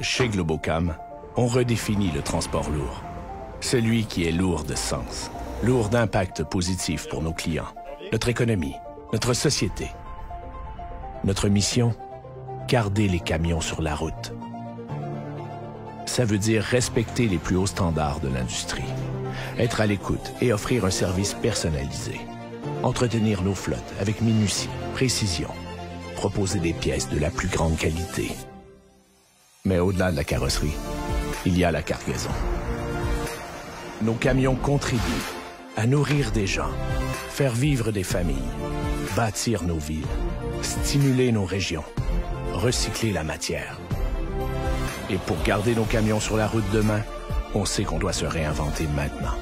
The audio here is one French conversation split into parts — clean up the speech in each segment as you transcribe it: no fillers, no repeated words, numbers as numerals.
Chez Globocam, on redéfinit le transport lourd. Celui qui est lourd de sens, lourd d'impact positif pour nos clients, notre économie, notre société. Notre mission, garder les camions sur la route. Ça veut dire respecter les plus hauts standards de l'industrie, être à l'écoute et offrir un service personnalisé, entretenir nos flottes avec minutie, précision, proposer des pièces de la plus grande qualité. Mais au-delà de la carrosserie, il y a la cargaison. Nos camions contribuent à nourrir des gens, faire vivre des familles, bâtir nos villes, stimuler nos régions, recycler la matière. Et pour garder nos camions sur la route demain, on sait qu'on doit se réinventer maintenant.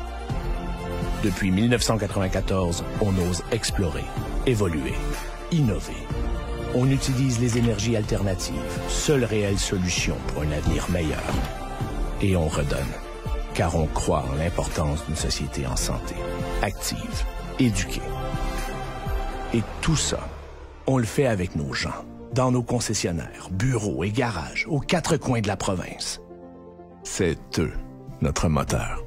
Depuis 1994, on ose explorer, évoluer, innover. On utilise les énergies alternatives, seule réelle solution pour un avenir meilleur. Et on redonne, car on croit en l'importance d'une société en santé, active, éduquée. Et tout ça, on le fait avec nos gens, dans nos concessionnaires, bureaux et garages, aux quatre coins de la province. C'est eux, notre moteur.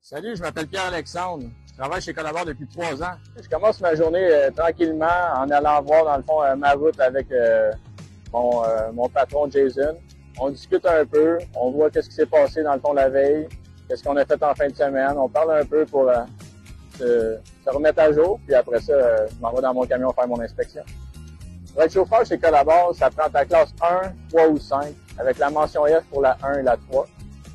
Salut, je m'appelle Pierre-Alexandre. Je travaille chez Collabore depuis 3 ans. Je commence ma journée tranquillement en allant voir, dans le fond, ma route avec mon patron Jason. On discute un peu, on voit qu'est-ce qui s'est passé dans le fond la veille, qu'est-ce qu'on a fait en fin de semaine. On parle un peu pour se remettre à jour, puis après ça, je m'en vais dans mon camion faire mon inspection. Pour être chauffeur chez Collabore, ça prend ta classe 1, 3 ou 5, avec la mention F pour la 1 et la 3.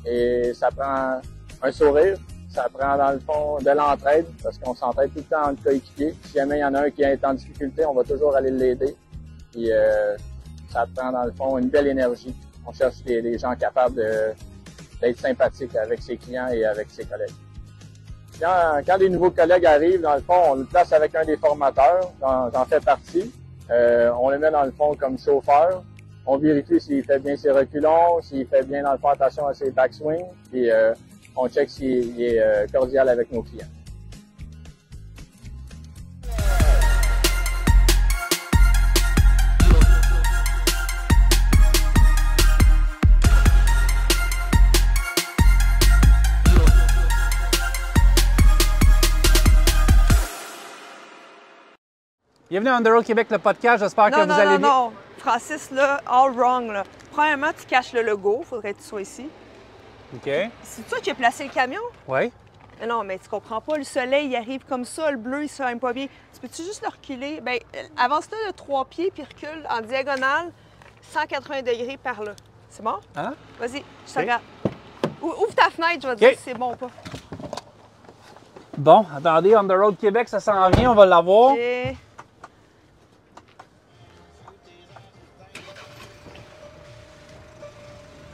Et ça prend un sourire. Ça prend, dans le fond, de l'entraide, parce qu'on s'entraide tout le temps entre coéquipiers. Si jamais il y en a un qui est en difficulté, on va toujours aller l'aider. Puis ça prend, dans le fond, une belle énergie. On cherche des gens capables d'être sympathiques avec ses clients et avec ses collègues. Quand des nouveaux collègues arrivent, dans le fond, on le place avec un des formateurs, j'en fais partie. On le met, dans le fond, comme chauffeur. On vérifie s'il fait bien ses reculons, s'il fait bien, dans le fond, attention à ses backswings. Puis on check s'il est cordial avec nos clients. Bienvenue à On The Road Québec, le podcast. J'espère que vous allez bien. Non, Francis, là, all wrong, là. Premièrement, tu caches le logo. Faudrait que tu sois ici. OK. C'est toi qui as placé le camion? Oui. Non, mais tu comprends pas. Le soleil, il arrive comme ça. Le bleu, il se même pas bien. Tu peux-tu juste le reculer? Bien, avance-le de 3 pieds puis recule en diagonale 180 degrés par là. C'est bon? Hein? Vas-y, je te regarde. Ouvre ta fenêtre, je vais te dire si c'est bon ou pas. Bon, attendez, On The Road Québec, ça s'en vient, on va l'avoir. OK.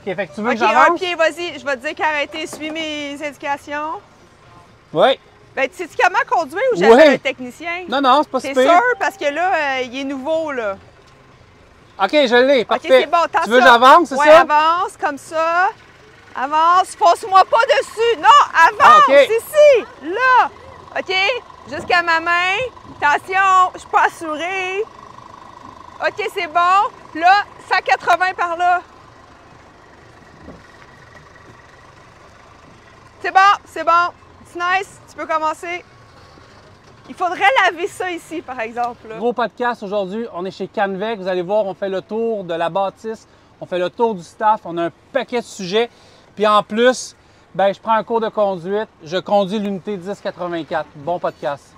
OK, fait que tu veux que OK, j'avance? un pied, vas-y. Je vais te dire qu'arrêter, suis mes indications. Oui. Ben, tu sais-tu comment conduire ou j'appelle un technicien? Non, non, c'est pas si C'est pire. sûr, parce que là, il est nouveau, là. OK, je l'ai, parfait. OK, c'est bon, attention. Tu veux que j'avance, c'est ouais, ça? Avance, comme ça. Avance, fonce-moi pas dessus. Non, avance, OK. ici, là. OK, jusqu'à ma main. Attention, je suis pas assurée. OK, c'est bon. Là, 180 par là. C'est bon. C'est nice, tu peux commencer. Il faudrait laver ça ici, par exemple. Là. Gros podcast aujourd'hui, on est chez Canvec. Vous allez voir, on fait le tour de la bâtisse, on fait le tour du staff, on a un paquet de sujets. Puis en plus, ben, je prends un cours de conduite, je conduis l'unité 1084. Bon podcast.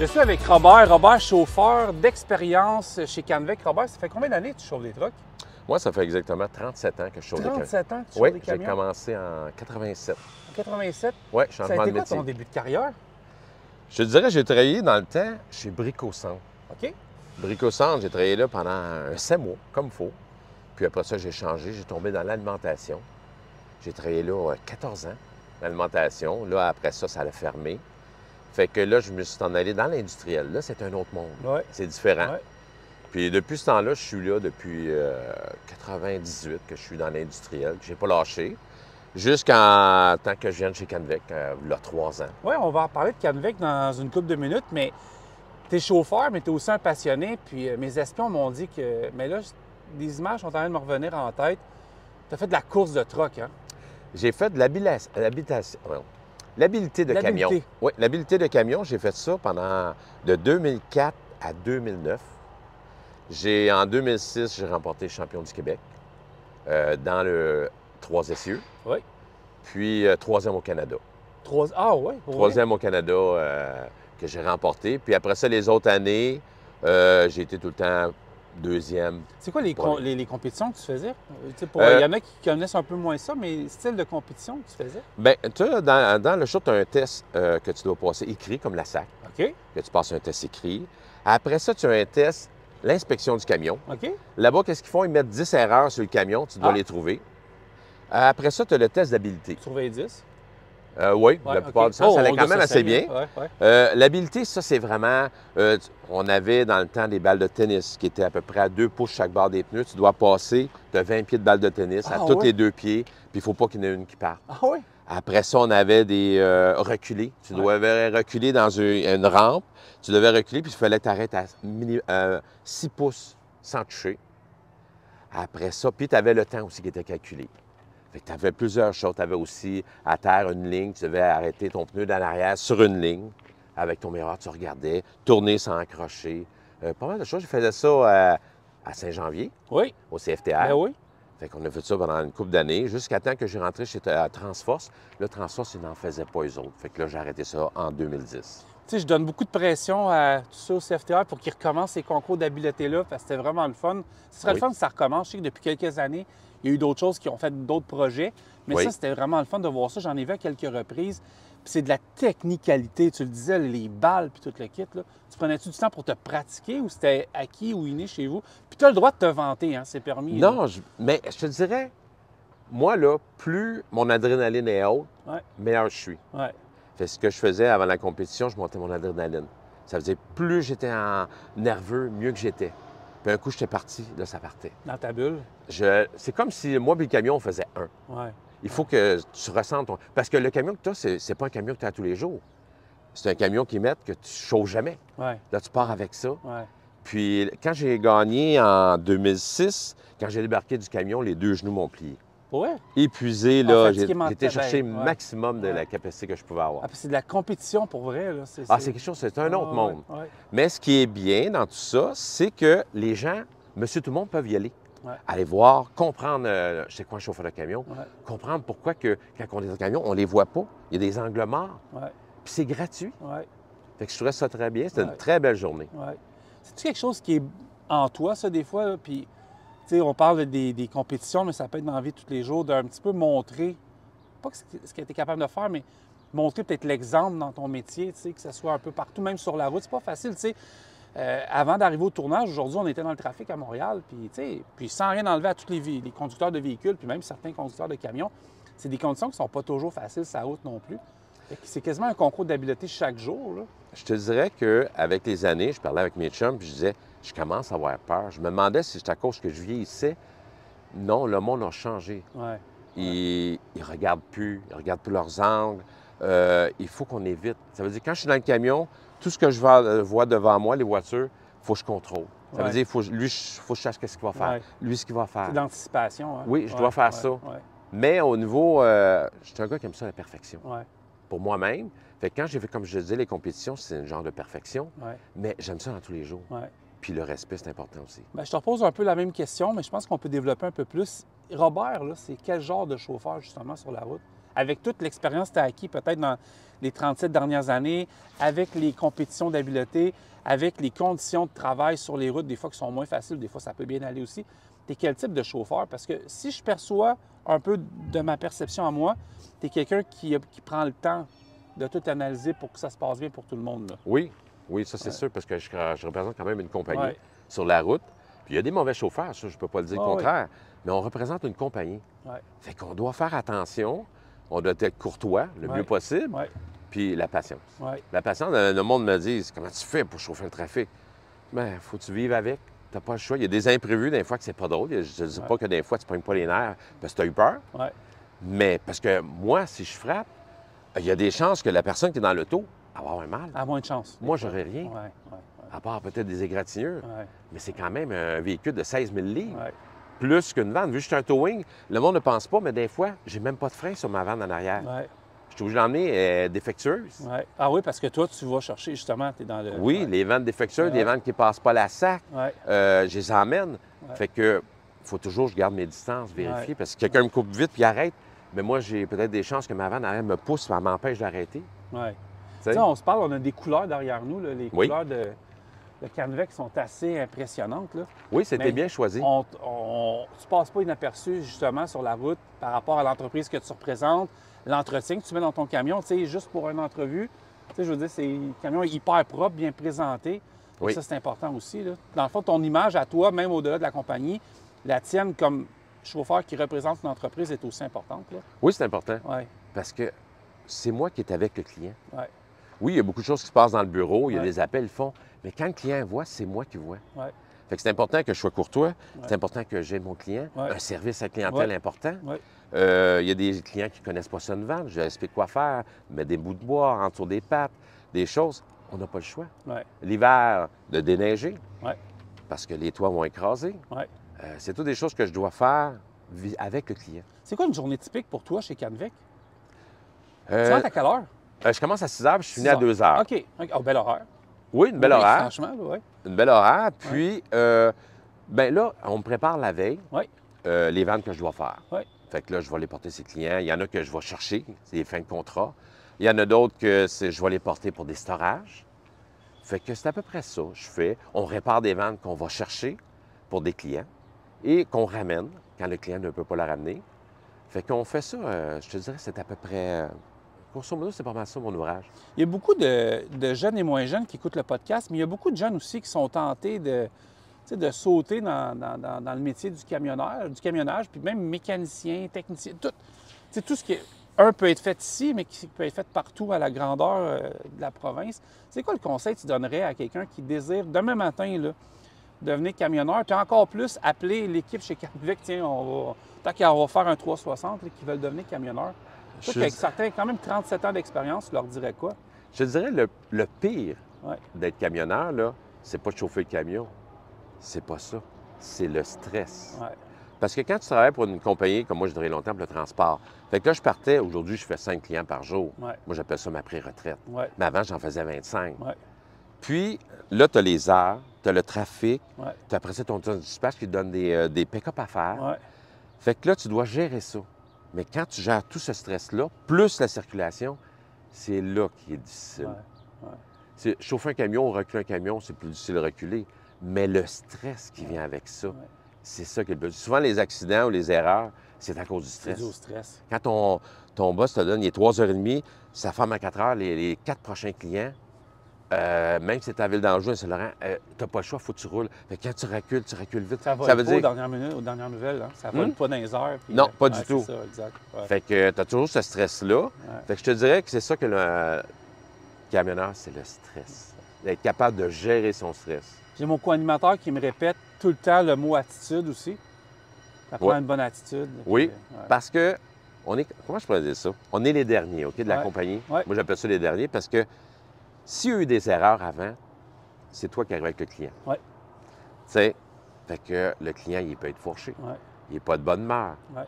Je suis avec Robert. Robert, chauffeur d'expérience chez Canvec. Robert, ça fait combien d'années que tu chauffes des trucks? Moi, ça fait exactement 37 ans que je chauffe des camions. 37 ans que tu Oui, chauffes des j'ai camions? commencé en 87. En 87? Oui, Ça a changement de été quoi métier. ton début de carrière? Je te dirais, j'ai travaillé dans le temps chez Brico-Centre. OK. Brico-Centre, j'ai travaillé là pendant 7 mois, comme il faut. Puis après ça, j'ai changé, j'ai tombé dans l'alimentation. J'ai travaillé là 14 ans, l'alimentation. Là, après ça, ça a fermé. Fait que là, je me suis en allé dans l'industriel. Là, c'est un autre monde. Ouais. C'est différent. Ouais. Puis depuis ce temps-là, je suis là depuis 98 que je suis dans l'industriel, que je n'ai pas lâché, jusqu'en tant que je viens de chez Canvec, il y a 3 ans. Oui, on va en parler de Canvec dans une couple de minutes, mais tu es chauffeur, mais tu es aussi un passionné. Puis mes espions m'ont dit que. Mais là, des images sont en train de me revenir en tête. Tu as fait de la course de truck, hein? J'ai fait de l'habilité de camion. Oui, l'habilité de camion, j'ai fait ça pendant de 2004 à 2009. En 2006, j'ai remporté champion du Québec dans le 3 essieux. Oui. Puis 3e au Canada. Ah oui? 3e au Canada que j'ai remporté. Puis après ça, les autres années, j'ai été tout le temps 2e. C'est quoi les compétitions que tu faisais? Il y en a qui connaissent un peu moins ça, mais style de compétition que tu faisais? Bien, tu sais, dans le show, tu as un test que tu dois passer écrit, comme la SAC. OK. Que tu passes un test écrit. Après ça, tu as un test, l'inspection du camion. OK. Là-bas, qu'est-ce qu'ils font? Ils mettent 10 erreurs sur le camion, tu dois les trouver. Après ça, tu as le test d'habileté. Tu trouvais 10? Oui, la plupart du temps, ça allait quand même assez bien. Ouais. L'habileté, ça, c'est vraiment... on avait dans le temps des balles de tennis qui étaient à peu près à 2 pouces chaque barre des pneus. Tu dois passer de 20 pieds de balles de tennis à tous les 2 pieds, puis il ne faut pas qu'il y en ait une qui parte. Ah oui? Après ça, on avait des reculés. Tu devais reculer dans une rampe. Tu devais reculer, puis il fallait t'arrêter à 6 pouces sans toucher. Après ça, puis tu avais le temps aussi qui était calculé. Fait que tu avais plusieurs choses. Tu avais aussi à terre une ligne. Tu devais arrêter ton pneu dans l'arrière sur une ligne. Avec ton miroir, tu regardais. Tourner sans accrocher. Pas mal de choses. Je faisais ça à Saint-Janvier, Oui. au CFTR. Ben oui. Fait qu'on a fait ça pendant une couple d'années, jusqu'à temps que j'ai rentré chez Transforce. Là, Transforce, ils n'en faisaient pas eux autres. Fait que là, j'ai arrêté ça en 2010. Tu sais, je donne beaucoup de pression à tout ça au CFTR pour qu'ils recommencent ces concours d'habileté-là, parce que c'était vraiment le fun. Ce serait le fun que ça recommence. Je sais que depuis quelques années, il y a eu d'autres choses qui ont fait d'autres projets, mais ça, c'était vraiment le fun de voir ça. J'en ai vu à quelques reprises. Puis c'est de la technicalité. Tu le disais, les balles puis tout le kit. Là. Tu prenais-tu du temps pour te pratiquer ou c'était acquis ou inné chez vous? Puis tu as le droit de te vanter, hein, c'est permis. Non, mais je te dirais, moi, là, plus mon adrénaline est haute, meilleur je suis. Ouais. Fait ce que je faisais avant la compétition, je montais mon adrénaline. Ça faisait plus j'étais nerveux, mieux que j'étais. Puis un coup, j'étais parti, là, ça partait. Dans ta bulle? C'est comme si moi et le camion, on faisait un. Ouais. Il faut que tu ressentes ton... Parce que le camion que tu as, c'est pas un camion que tu as tous les jours. C'est un camion qu'ils mettent que tu chauffes jamais. Ouais. Là, tu pars avec ça. Ouais. Puis quand j'ai gagné en 2006, quand j'ai débarqué du camion, les 2 genoux m'ont plié. Ouais. Épuisé, là, fatigué j'étais chercher le ouais. maximum de la capacité que je pouvais avoir. Ah, puis c'est de la compétition pour vrai, là. C'est quelque chose, c'est un autre monde. Ouais. Mais ce qui est bien dans tout ça, c'est que les gens, monsieur tout le monde, peuvent y aller. Ouais. Aller voir, comprendre, c'est quoi un chauffeur de camion, Ouais. comprendre pourquoi que, quand on est dans le camion, on les voit pas. Il y a des angles morts. Ouais. Puis c'est gratuit. Ouais. Fait que je trouvais ça très bien. C'était une très belle journée. Ouais. C'est-tu quelque chose qui est en toi, ça, des fois? Là? Puis, tu sais, on parle des compétitions, mais ça peut être dans la vie de tous les jours, d'un petit peu montrer, pas ce que tu es capable de faire, mais montrer peut-être l'exemple dans ton métier, tu sais, que ce soit un peu partout, même sur la route. C'est pas facile, tu sais. Avant d'arriver au tournage, aujourd'hui, on était dans le trafic à Montréal, puis sans rien enlever à tous les conducteurs de véhicules, puis même certains conducteurs de camions, c'est des conditions qui ne sont pas toujours faciles sur la route non plus. C'est quasiment un concours d'habileté chaque jour. Là. Je te dirais qu'avec les années, je parlais avec mes chums, puis je disais, je commence à avoir peur. Je me demandais si c'était à cause que je vieillissais. Non, le monde a changé. Ouais. Ils ne regardent plus, ils ne regardent plus leurs angles. Il faut qu'on évite. Ça veut dire, quand je suis dans le camion, tout ce que je vois devant moi, les voitures, il faut que je contrôle. Ça veut dire, il faut que je sache ce qu'il va faire. Ouais. Lui, ce qu'il va faire. C'est d'anticipation. Hein? Oui, je dois faire ça. Ouais. Mais au niveau... je suis un gars qui aime ça, la perfection. Ouais. Pour moi-même. Fait que quand j'ai fait, comme je disais, les compétitions, c'est un genre de perfection. Ouais. Mais j'aime ça dans tous les jours. Ouais. Puis le respect, c'est important aussi. Bien, je te repose un peu la même question, mais je pense qu'on peut développer un peu plus. Robert, là, c'est quel genre de chauffeur, justement, sur la route? Avec toute l'expérience que tu as acquis peut-être dans les 37 dernières années, avec les compétitions d'habileté, avec les conditions de travail sur les routes, des fois qui sont moins faciles, des fois ça peut bien aller aussi. Tu es quel type de chauffeur? Parce que si je perçois un peu de ma perception à moi, tu es quelqu'un qui prend le temps de tout analyser pour que ça se passe bien pour tout le monde. Là. Oui, ça c'est sûr, parce que je représente quand même une compagnie sur la route. Puis il y a des mauvais chauffeurs, ça, je ne peux pas le dire le contraire, mais on représente une compagnie. Fait qu'on doit faire attention, on doit être courtois le mieux possible. puis la patience. Ouais. La patience, le monde me dit, comment tu fais pour chauffer le trafic? Bien, faut que tu vives avec. Tu n'as pas le choix. Il y a des imprévus, des fois, que c'est pas drôle. Je ne dis pas que des fois, tu ne pognes pas les nerfs parce que tu as eu peur. Ouais. Mais parce que moi, si je frappe, il y a des chances que la personne qui est dans l'auto va avoir un mal. À moins de chance. Moi, j'aurais rien. Ouais. À part peut-être des égratignures. Ouais. Mais c'est quand même un véhicule de 16 000 livres. Ouais. Plus qu'une vanne. Vu que je suis un towing, le monde ne pense pas, mais des fois, j'ai même pas de frein sur ma vanne en arrière. Ouais. Je suis obligé de l'emmener défectueuse. Ouais. Ah oui, parce que toi, tu vas chercher, justement, tu es dans le... Oui, ouais. les vannes défectueuses, Ouais. des vannes qui ne passent pas la sac, Ouais. je les emmène. Ouais. Fait que faut toujours que je garde mes distances, vérifier, Ouais. parce que quelqu'un me coupe vite puis arrête. Mais moi, j'ai peut-être des chances que ma vanne arrière me pousse, elle m'empêche d'arrêter. Ouais. Tu Tu sais? sais, on se parle, on a des couleurs derrière nous, là, les Oui. couleurs de Canvec sont assez impressionnantes, là. Oui, c'était Mais bien choisi. Tu ne passes pas inaperçu, justement, sur la route par rapport à l'entreprise que tu représentes, l'entretien que tu mets dans ton camion, tu sais, juste pour une entrevue. Tu sais, je veux dire, c'est un camion hyper propre, bien présenté. Oui. Ça, c'est important aussi, là. Dans le fond, ton image à toi, même au-delà de la compagnie, la tienne comme chauffeur qui représente une entreprise est aussi importante, là. Oui, c'est important, Ouais, parce que c'est moi qui est avec le client. ouais, Oui, il y a beaucoup de choses qui se passent dans le bureau, il y a Ouais. des appels, ils font, mais quand le client voit, c'est moi qui vois. ouais. Fait que c'est important que je sois courtois, Ouais. c'est important que j'aide mon client, Ouais. un service à la clientèle Ouais. important. Ouais. Il y a des clients qui ne connaissent pas ça une vanne, je leur explique quoi faire, mettre des bouts de bois en dessous des pattes, des choses. On n'a pas le choix. Ouais. L'hiver, de déneiger, Ouais. parce que les toits vont écraser. Ouais. C'est toutes des choses que je dois faire avec le client. C'est quoi une journée typique pour toi chez Canvec? Tu Euh, rentres à quelle heure? je commence à 6 heures, puis je finis à 2 heures. OK. Oh, bel horaire. Oui, une belle Oui, horaire. franchement, oui. Une belle horaire. Puis, ben là, on me prépare la veille Oui. les ventes que je dois faire. Oui. Fait que là, je vais les porter ses clients. Il y en a que je vais chercher, c'est des fins de contrat. Il y en a d'autres que je vais les porter pour des storages. Fait que c'est à peu près ça. Je fais. On répare des ventes qu'on va chercher pour des clients et qu'on ramène quand le client ne peut pas la ramener. Fait qu'on fait ça, je te dirais, c'est à peu près. Grosso modo, c'est pas mal ça, mon ouvrage. Il y a beaucoup de jeunes et moins jeunes qui écoutent le podcast, mais il y a beaucoup de jeunes aussi qui sont tentés de sauter dans le métier du camionnage, puis même mécanicien, technicien, tout. Tu sais, tout ce qui est, peut être fait ici, mais qui peut être fait partout à la grandeur de la province. C'est quoi le conseil que tu donnerais à quelqu'un qui désire, demain matin, là, devenir camionneur, puis encore plus appeler l'équipe chez Canvec, tiens, tant qu'on va faire un 360, là, qui veulent devenir camionneur. Toi, Je- avec certains, quand même 37 ans d'expérience, tu leur dirais quoi? Je te dirais, le pire Ouais. d'être camionneur, là, c'est pas de chauffer le camion. C'est pas ça. C'est le stress. Ouais. Parce que quand tu travailles pour une compagnie, comme moi, je dirais longtemps pour le transport, fait que là, je partais, aujourd'hui, je fais 5 clients par jour. Ouais. Moi, j'appelle ça ma pré-retraite. Ouais. Mais avant, j'en faisais 25. Ouais. Puis, là, tu as les heures, tu as le trafic, Ouais. tu as après ça ton dispatch qui te donne des pick-up à faire. Ouais. Fait que là, tu dois gérer ça. Mais quand tu gères tout ce stress-là, plus la circulation, c'est là qui est difficile. Ouais. Chauffer un camion, reculer un camion, c'est plus difficile de reculer. Mais le stress qui vient avec ça, c'est ça qui est le plus. Souvent, les accidents ou les erreurs, c'est à cause du C'est stress. dû au stress. Quand ton boss te donne, il est 3h30, ça ferme à 4h, les 4 prochains clients, même si tu es à Ville d'Anjou, Saint-Laurent, tu n'as pas le choix, il faut que tu roules. Fait que quand tu recules vite. Ça va veut pas dire... aux dernières minutes, aux dernières nouvelles. Hein? Ça vole pas dans les heures. Puis, Non, pas du ouais, tout. C'est ça, exact. Ouais. Fait que tu as toujours ce stress-là. Fait que je te dirais que c'est ça que le camionneur, c'est le stress. D'être capable de gérer son stress. J'ai mon co-animateur qui me répète tout le temps le mot attitude aussi. Ça prend Ouais. une bonne attitude. Oui, Puis, ouais. parce que on est, comment je pourrais dire ça? On est les derniers, OK, de la Ouais. compagnie. Ouais. Moi, j'appelle ça les derniers parce que s'il y a eu des erreurs avant, c'est toi qui arrives avec le client. Ouais. Tu sais, fait que le client, il peut être fourché. Ouais. Il n'est pas de bonne humeur. Ouais.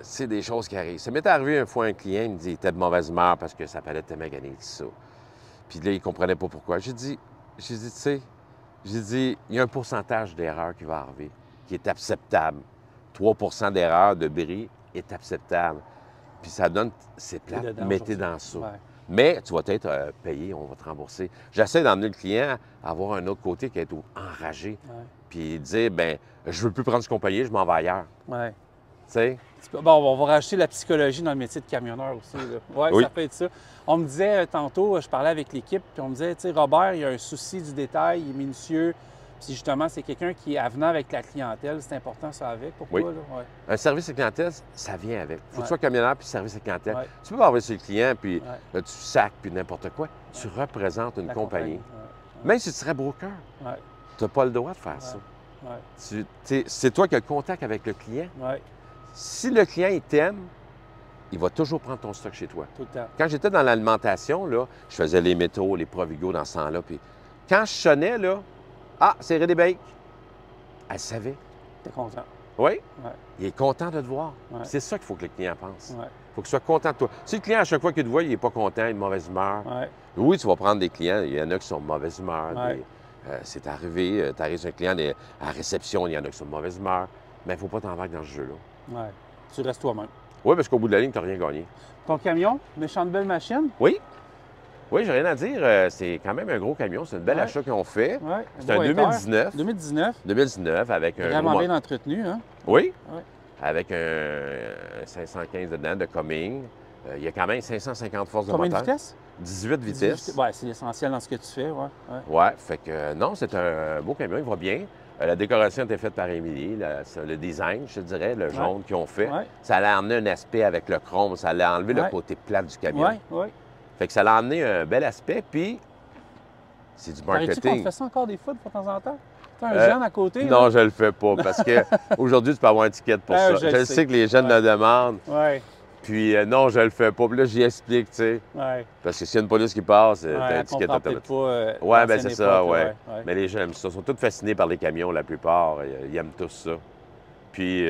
C'est des choses qui arrivent. Ça m'est arrivé une fois un client, il me dit qu'il était de mauvaise humeur parce que sa palette était magané, tout ça. Puis là, il ne comprenait pas pourquoi. J'ai dit, tu sais, il y a un pourcentage d'erreur qui va arriver, qui est acceptable. 3 d'erreur de bris est acceptable. Puis ça donne, c'est T'es plate, dedans mais t'es aujourd'hui. dans ça. Ouais. Mais tu vas être payé, on va te rembourser. J'essaie d'emmener le client à avoir un autre côté qui est enragé. Ouais. Puis dire, ben je veux plus prendre ce compagnie, je m'en vais ailleurs. Ouais. Tu sais? Bon, on va rajouter la psychologie dans le métier de camionneur aussi. Là. Ouais, Oui. ça peut être ça. On me disait tantôt, je parlais avec l'équipe, puis on me disait, tu sais, Robert, il y a un souci du détail, il est minutieux, Puis justement, c'est quelqu'un qui est avenant avec la clientèle. C'est important ça avec pour Oui. toi? Là? Ouais. Un service à clientèle, ça vient avec. Il faut que tu sois camionneur puis service à clientèle. Ouais. Tu peux pas avoir sur le client puis Ouais. là, tu sacs puis n'importe quoi. Tu représentes une La compagnie. Ouais. Même si tu serais broker, Ouais. tu n'as pas le droit de faire ça. Ouais. C'est toi qui as le contact avec le client. Ouais. Si le client, il t'aime, il va toujours prendre ton stock chez toi. Tout le temps. Quand j'étais dans l'alimentation, là, je faisais les métaux, les Provigo dans ce temps-là. Puis quand je sonnais, là, ah, c'est René Bake. Elle savait. T'es content. Oui. Ouais. Il est content de te voir. Ouais. C'est ça qu'il faut que le client pense. Ouais. Il faut qu'il soit content de toi. Si le client, à chaque fois qu'il te voit, il n'est pas content, il est de mauvaise humeur, Ouais. oui, tu vas prendre des clients. Il y en a qui sont de mauvaise humeur. Ouais. C'est arrivé, tu arrives un client à la réception, il y en a qui sont de mauvaise humeur. Mais il ne faut pas t'embarquer dans ce jeu-là. Ouais. Tu restes toi-même. Oui, parce qu'au bout de la ligne, tu n'as rien gagné. Ton camion, méchante belle machine. Oui. Oui, j'ai rien à dire. C'est quand même un gros camion. C'est un bel Ouais. achat qu'ils ont fait. Ouais. C'est un beau 2019. 2019. 2019 avec un Vraiment gros bien entretenu, hein? Oui. Ouais. Avec un 515 dedans de Cumming. Il y a quand même 550 forces Combien de de moteur. vitesses? 18 vitesses. Ouais, c'est essentiel dans ce que tu fais, ouais. Ouais. Ouais, fait que non, c'est un beau camion, il va bien. La décoration a été faite par Émilie. Le design, je te dirais, le jaune qu'ils ont fait. Ouais. Ça allait emmener un aspect avec le chrome, ça allait enlever le Ouais. côté plat du camion. Ouais, ouais. Fait que ça allait emmener un bel aspect, puis c'est du T'arrives-tu qu'on te marketing. fait ça encore des fois de temps en temps? T'as un jeune à côté? Non, là? je le fais pas parce que aujourd'hui, tu peux avoir un ticket pour Ah, ça. je Je le sais sais. que les jeunes Ouais. le demandent, Ouais, puis non, je le fais pas. Puis là, j'y explique, tu sais. ouais. Parce que s'il y a une police qui passe, Ouais, t'as un elle ticket comprend peut-être automatique. pas, Ouais, ben l'ancienne c'est ça, époque, ouais. là, ouais. Mais les gens aiment ça. Ils sont tous fascinés par les camions, la plupart. Ils aiment tous ça. Puis,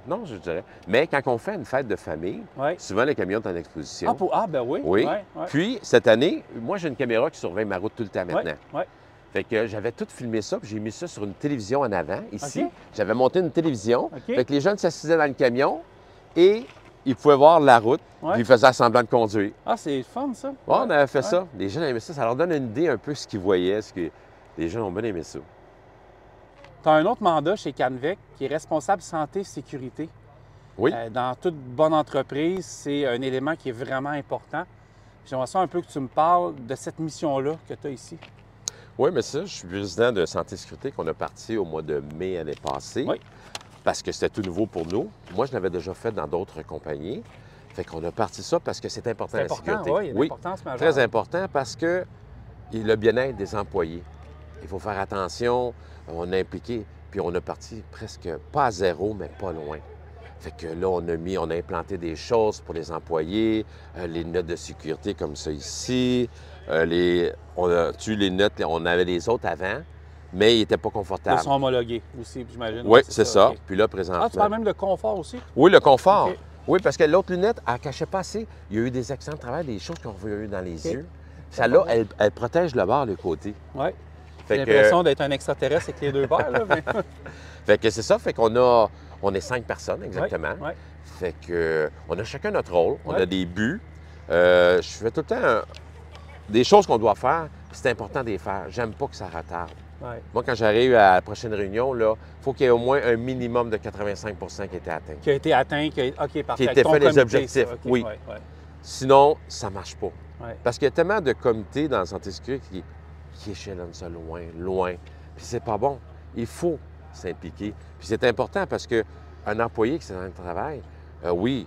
non, je dirais. Mais quand on fait une fête de famille, Ouais. souvent les camions sont en exposition. Ben oui. Oui. Ouais, ouais. Puis, cette année, moi, j'ai une caméra qui surveille ma route tout le temps maintenant. Ouais, ouais. Fait que j'avais tout filmé ça, puis j'ai mis ça sur une télévision en avant, ici. OK. J'avais monté une télévision. OK. Fait que les jeunes s'assisaient dans le camion et ils pouvaient voir la route, Ouais. puis ils faisaient semblant de conduire. Ah, c'est fun, ça. Ouais, on avait fait Ouais. ça. Les jeunes aimaient ça. Ça leur donne une idée un peu ce qu'ils voyaient. Les jeunes ont bien aimé ça. Tu as un autre mandat chez Canvec qui est responsable santé et sécurité. Oui. Dans toute bonne entreprise, c'est un élément qui est vraiment important. J'aimerais ça un peu que tu me parles de cette mission-là que tu as ici. Oui, mais ça, je suis président de Santé et Sécurité qu'on a parti au mois de mai l'année passée. Oui. Parce que c'était tout nouveau pour nous. Moi, je l'avais déjà fait dans d'autres compagnies. Fait qu'on a parti ça parce que c'est important, C'est la important, sécurité. oui, il y a une importance majeure. Très important parce que le bien-être des employés. Il faut faire attention. On a impliqué, puis on a parti presque pas à zéro, mais pas loin. Fait que là, on a implanté des choses pour les employés, les notes de sécurité comme ça ici. On a tué les notes, on avait les autres avant, mais ils n'étaient pas Ils confortables. sont homologués aussi, j'imagine. Oui, c'est ça. OK. Puis là, présentement. Ah, tu parles même de confort aussi? Oui, le confort. OK. Oui, parce que l'autre lunette, elle ne cachait pas assez. Il y a eu des accidents de travail, des choses qu'on a eues dans les OK. yeux. Celle-là, elle protège le bord, le côté. Oui. Fait J'ai que, l'impression d'être un extraterrestre avec les deux paires, là. Mais... fait que c'est ça. Fait qu'on on est 5 personnes exactement. Oui. Fait que on a chacun notre rôle. On Ouais. a des buts. Je fais tout le temps des choses qu'on doit faire. puis c'est important de les faire. J'aime pas que ça retarde. Ouais. Moi, quand j'arrive à la prochaine réunion, il faut qu'il y ait au moins un minimum de 85 qui ait été atteint. Qui a été atteint, OK, parfait. Qui Avec était ton fait les comité, objectifs, ça. OK, oui. ouais, ouais, Sinon, ça ne marche pas. ouais. Parce qu'il y a tellement de comités dans la santé et sécurité qui échelonnent ça loin, loin. Puis c'est pas bon. Il faut s'impliquer. Puis c'est important parce qu'un employé qui est dans le travail, oui,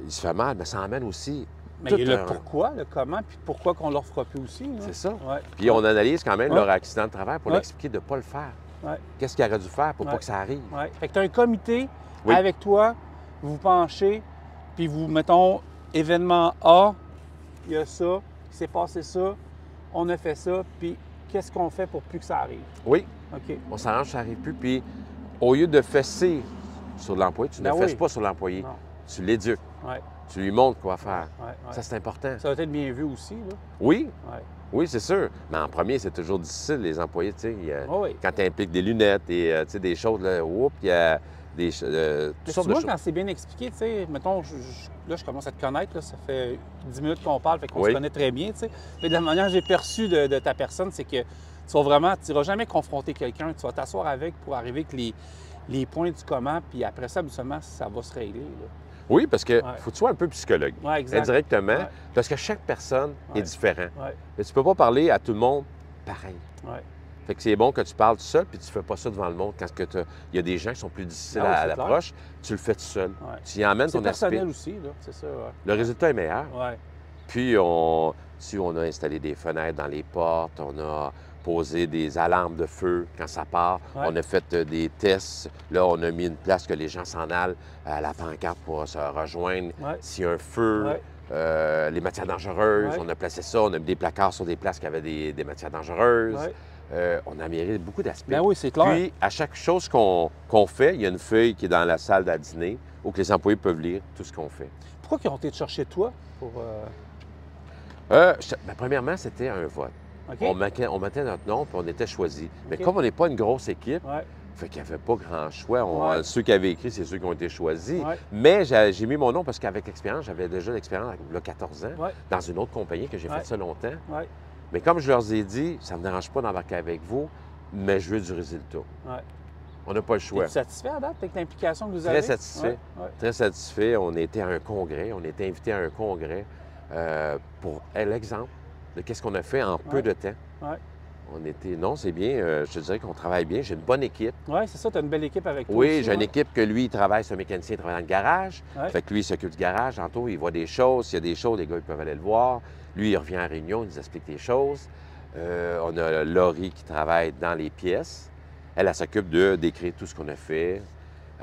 il se fait mal, mais ça emmène aussi. Mais tout il y a le un- pourquoi, le comment, puis pourquoi qu'on ne leur fera plus aussi. là. C'est ça. Ouais. Puis on analyse quand même Ouais. leur accident de travail pour Ouais. leur expliquer de ne pas le faire. Ouais. Qu'est-ce qu'il aurait dû faire pour Ouais. pas que ça arrive? Ouais. Fait que tu as un comité Oui. avec toi, vous vous penchez, puis vous, mettons, événement A, il y a ça, il s'est passé ça, on a fait ça, puis qu'est-ce qu'on fait pour plus que ça arrive? Oui, OK. on s'arrange, ça n'arrive plus. Puis au lieu de fesser sur l'employé, tu Ben ne fesses oui. pas sur l'employé. Non. Tu l'éduques. Ouais. Tu lui montres quoi faire. Ouais, ouais. Ça, c'est important. Ça va être bien vu aussi, là. Oui, Ouais. oui, c'est sûr. Mais en premier, c'est toujours difficile, les employés, tu sais. Oh oui. Quand tu impliques des lunettes et tu sais, des choses, là, oups, il y a des toutes Mais sortes tu de vois, choses. quand c'est bien expliqué, tu sais, mettons, là, je commence à te connaître, là, ça fait 10 minutes qu'on parle, fait qu'on Oui. se connaît très bien, tu sais. Mais de la manière que j'ai perçu de ta personne, c'est que tu n'iras jamais confronter quelqu'un, tu vas t'asseoir avec pour arriver avec les points du comment, puis après ça, habituellement, ça va se régler, là. Oui, parce que Ouais. faut que tu sois un peu psychologue. Ouais, exact. Indirectement, Ouais. parce que chaque personne Ouais. est différente. Ouais, Et tu peux pas parler à tout le monde pareil. ouais. Fait que c'est bon que tu parles tout seul, puis tu ne fais pas ça devant le monde. Quand il y a des gens qui sont plus difficiles Ah oui, à c'est l'approche, tu le fais tout seul. Ouais. Tu y emmènes C'est ton aspect. personnel aussi, là, c'est ça. Ouais. Le résultat est meilleur. Ouais. Puis, on a installé des fenêtres dans les portes, on a posé des alarmes de feu quand ça part. Ouais. On a fait des tests. Là, on a mis une place que les gens s'en allent à la pancarte pour se rejoindre. Ouais. S'il y a un feu, Ouais. les matières dangereuses, Ouais. on a placé ça. On a mis des placards sur des places qui avaient des matières dangereuses. Ouais. On a amélioré beaucoup d'aspects. Ben oui, c'est clair. Puis, à chaque chose qu'on fait, il y a une feuille qui est dans la salle à dîner où que les employés peuvent lire tout ce qu'on fait. Pourquoi ils ont été te chercher toi pour. Premièrement, c'était un vote. OK? On mettait notre nom, puis on était choisis. Mais OK. comme on n'est pas une grosse équipe, Ouais. fait qu'il n'y avait pas grand choix. Ouais. Ceux qui avaient écrit, c'est ceux qui ont été choisis. Ouais. Mais j'ai mis mon nom parce qu'avec l'expérience, j'avais déjà l'expérience il y a 14 ans Ouais. dans une autre compagnie que j'ai Ouais. fait ça longtemps. Ouais. Mais comme je leur ai dit, ça ne me dérange pas d'embarquer avec vous, mais je veux du résultat. Ouais. On n'a pas le choix. Es-tu satisfait à date avec l'implication que vous Très avez? satisfait. Ouais. Ouais. Très satisfait. On était à un congrès. On était invité à un congrès pour l'exemple de qu'est-ce qu'on a fait en peu Ouais. de temps. Ouais. On était... Non, c'est bien. Je te dirais qu'on travaille bien. J'ai une bonne équipe. Oui, c'est ça, tu as une belle équipe avec toi. Oui, aussi, j'ai une ouais. équipe que lui, il travaille, c'est un mécanicien, il travaille dans le garage. Ouais. Fait que lui, il s'occupe du garage. Tantôt, il voit des choses. S'il y a des choses, les gars, ils peuvent aller le voir. Lui, il revient à réunion, il nous explique des choses. On a Laurie qui travaille dans les pièces. Elle s'occupe d'écrire tout ce qu'on a fait.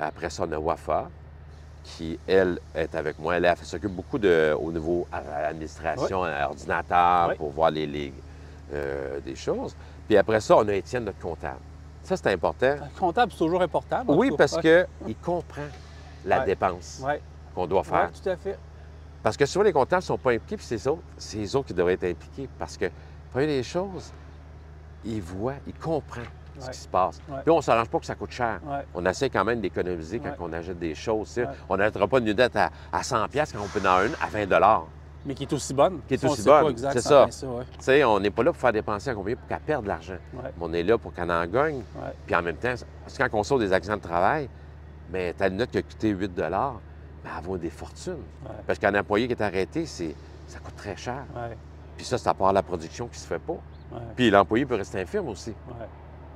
Après ça, on a Wafa, qui, elle, est avec moi. Elle s'occupe beaucoup au niveau administration, ordinateur, Ouais. pour voir des choses. Puis après ça, on a Étienne, notre comptable. Ça, c'est important. Le comptable, c'est toujours important. en Oui, tout cas. parce Ouais. qu'il comprend la Ouais. dépense Ouais. qu'on doit faire. Ouais, tout à fait. Parce que souvent, les comptables ne sont pas impliqués, puis c'est les autres qui devraient être impliqués. Parce que, première des choses, ils voient, ils comprennent ce Ouais. qui se passe. Ouais. Puis on ne s'arrange pas que ça coûte cher. Ouais. On essaie quand même d'économiser quand Ouais. on achète des choses. tu sais. Ouais. On n'achètera pas une lunette à 100$ quand on peut en avoir une à 20$. Mais qui est aussi bonne. Qui est Ça, on aussi sait pas bonne, exact, c'est ça. ça. Ouais. Tu sais, on n'est pas là pour faire dépenser à compagnie pour qu'elle perde de l'argent. Ouais. Mais on est là pour qu'elle en gagne. Ouais. Puis en même temps, parce que quand on sort des accidents de travail, bien, ta lunette qui a coûté 8$, bien, elle vaut des fortunes. Ouais. Parce qu'un employé qui est arrêté, ça coûte très cher. Ouais. Puis ça, c'est à part la production qui se fait pas. Ouais. Puis l'employé peut rester infirme aussi. Ouais.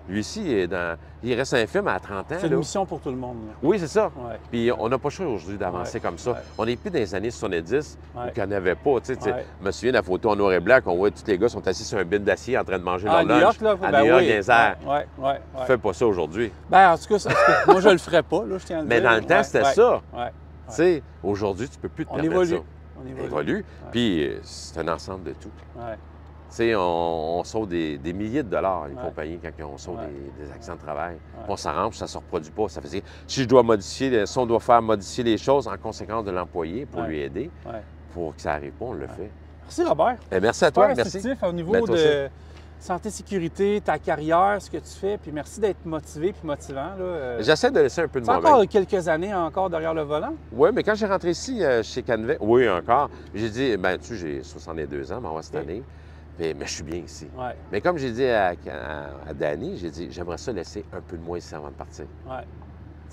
Lui aussi, il reste infirme à 30 ans. C'est une là. mission pour tout le monde. là. Oui, c'est ça. Ouais. Puis on n'a pas le choix aujourd'hui d'avancer Ouais. comme ça. Ouais. On n'est plus dans les années 70 Ouais. où il n'y en avait pas. Tu sais, Ouais. Je me souviens de la photo en noir et blanc qu'on voit tous les gars sont assis sur un bin d'acier en train de manger Ah, à leur New lunch. York, là? À Ben New York, oui. dans les airs. Ouais, ouais, ouais. Fais pas ça aujourd'hui. Ben, en tout cas, moi, je le ferais pas, là, je tiens à le Mais dire. dans le temps, Ouais, c'était ouais, ça. Ouais. Tu sais, aujourd'hui, tu ne peux plus te On permettre évolue. ça. On On évolue. évolue. Puis c'est un ensemble de tout. Ouais. Tu sais, on sauve des milliers de dollars à une Ouais. compagnie quand on sauve Ouais. des accidents de travail. Ouais. Puis on s'arrange, ça ne se reproduit pas. Ça fait si on doit faire modifier les choses en conséquence de l'employé pour Ouais. lui aider, Ouais. pour que ça n'arrive pas, on le fait. Merci, Robert. Eh, merci à toi, Super merci. instructif au niveau Ben, toi de santé, sécurité, ta carrière, ce que tu fais. Puis merci d'être motivé puis motivant. Là. J'essaie de laisser un peu de C'est moi-même. encore quelques années encore derrière le volant? Oui, mais quand j'ai rentré ici, chez Canvec, oui, encore, j'ai dit, ben tu sais, j'ai 62 ans, cette Ok. année, mais je suis bien ici. Ouais, Mais comme j'ai dit à Danny, j'ai dit, j'aimerais ça laisser un peu de moi ici avant de partir. ouais. Tu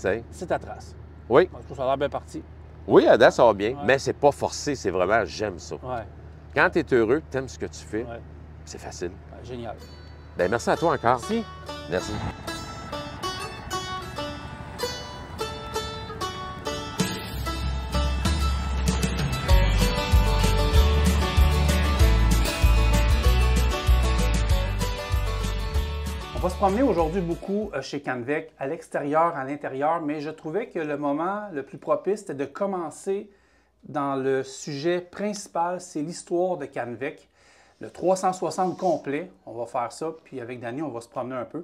sais? C'est ta trace. Oui, En tout cas, ça a l'air bien parti. oui, à date, ça va bien, Ouais. mais c'est pas forcé, c'est vraiment, j'aime ça. Ouais, Quand tu es heureux, tu aimes ce que tu fais, ouais. c'est facile. Ouais, génial. Ben merci à toi encore. Merci. Merci. On va se promener aujourd'hui beaucoup chez Canvec, à l'extérieur, à l'intérieur, mais je trouvais que le moment le plus propice, c'était de commencer dans le sujet principal, c'est l'histoire de Canvec. Le 360 complet, on va faire ça, puis avec Danny, on va se promener un peu.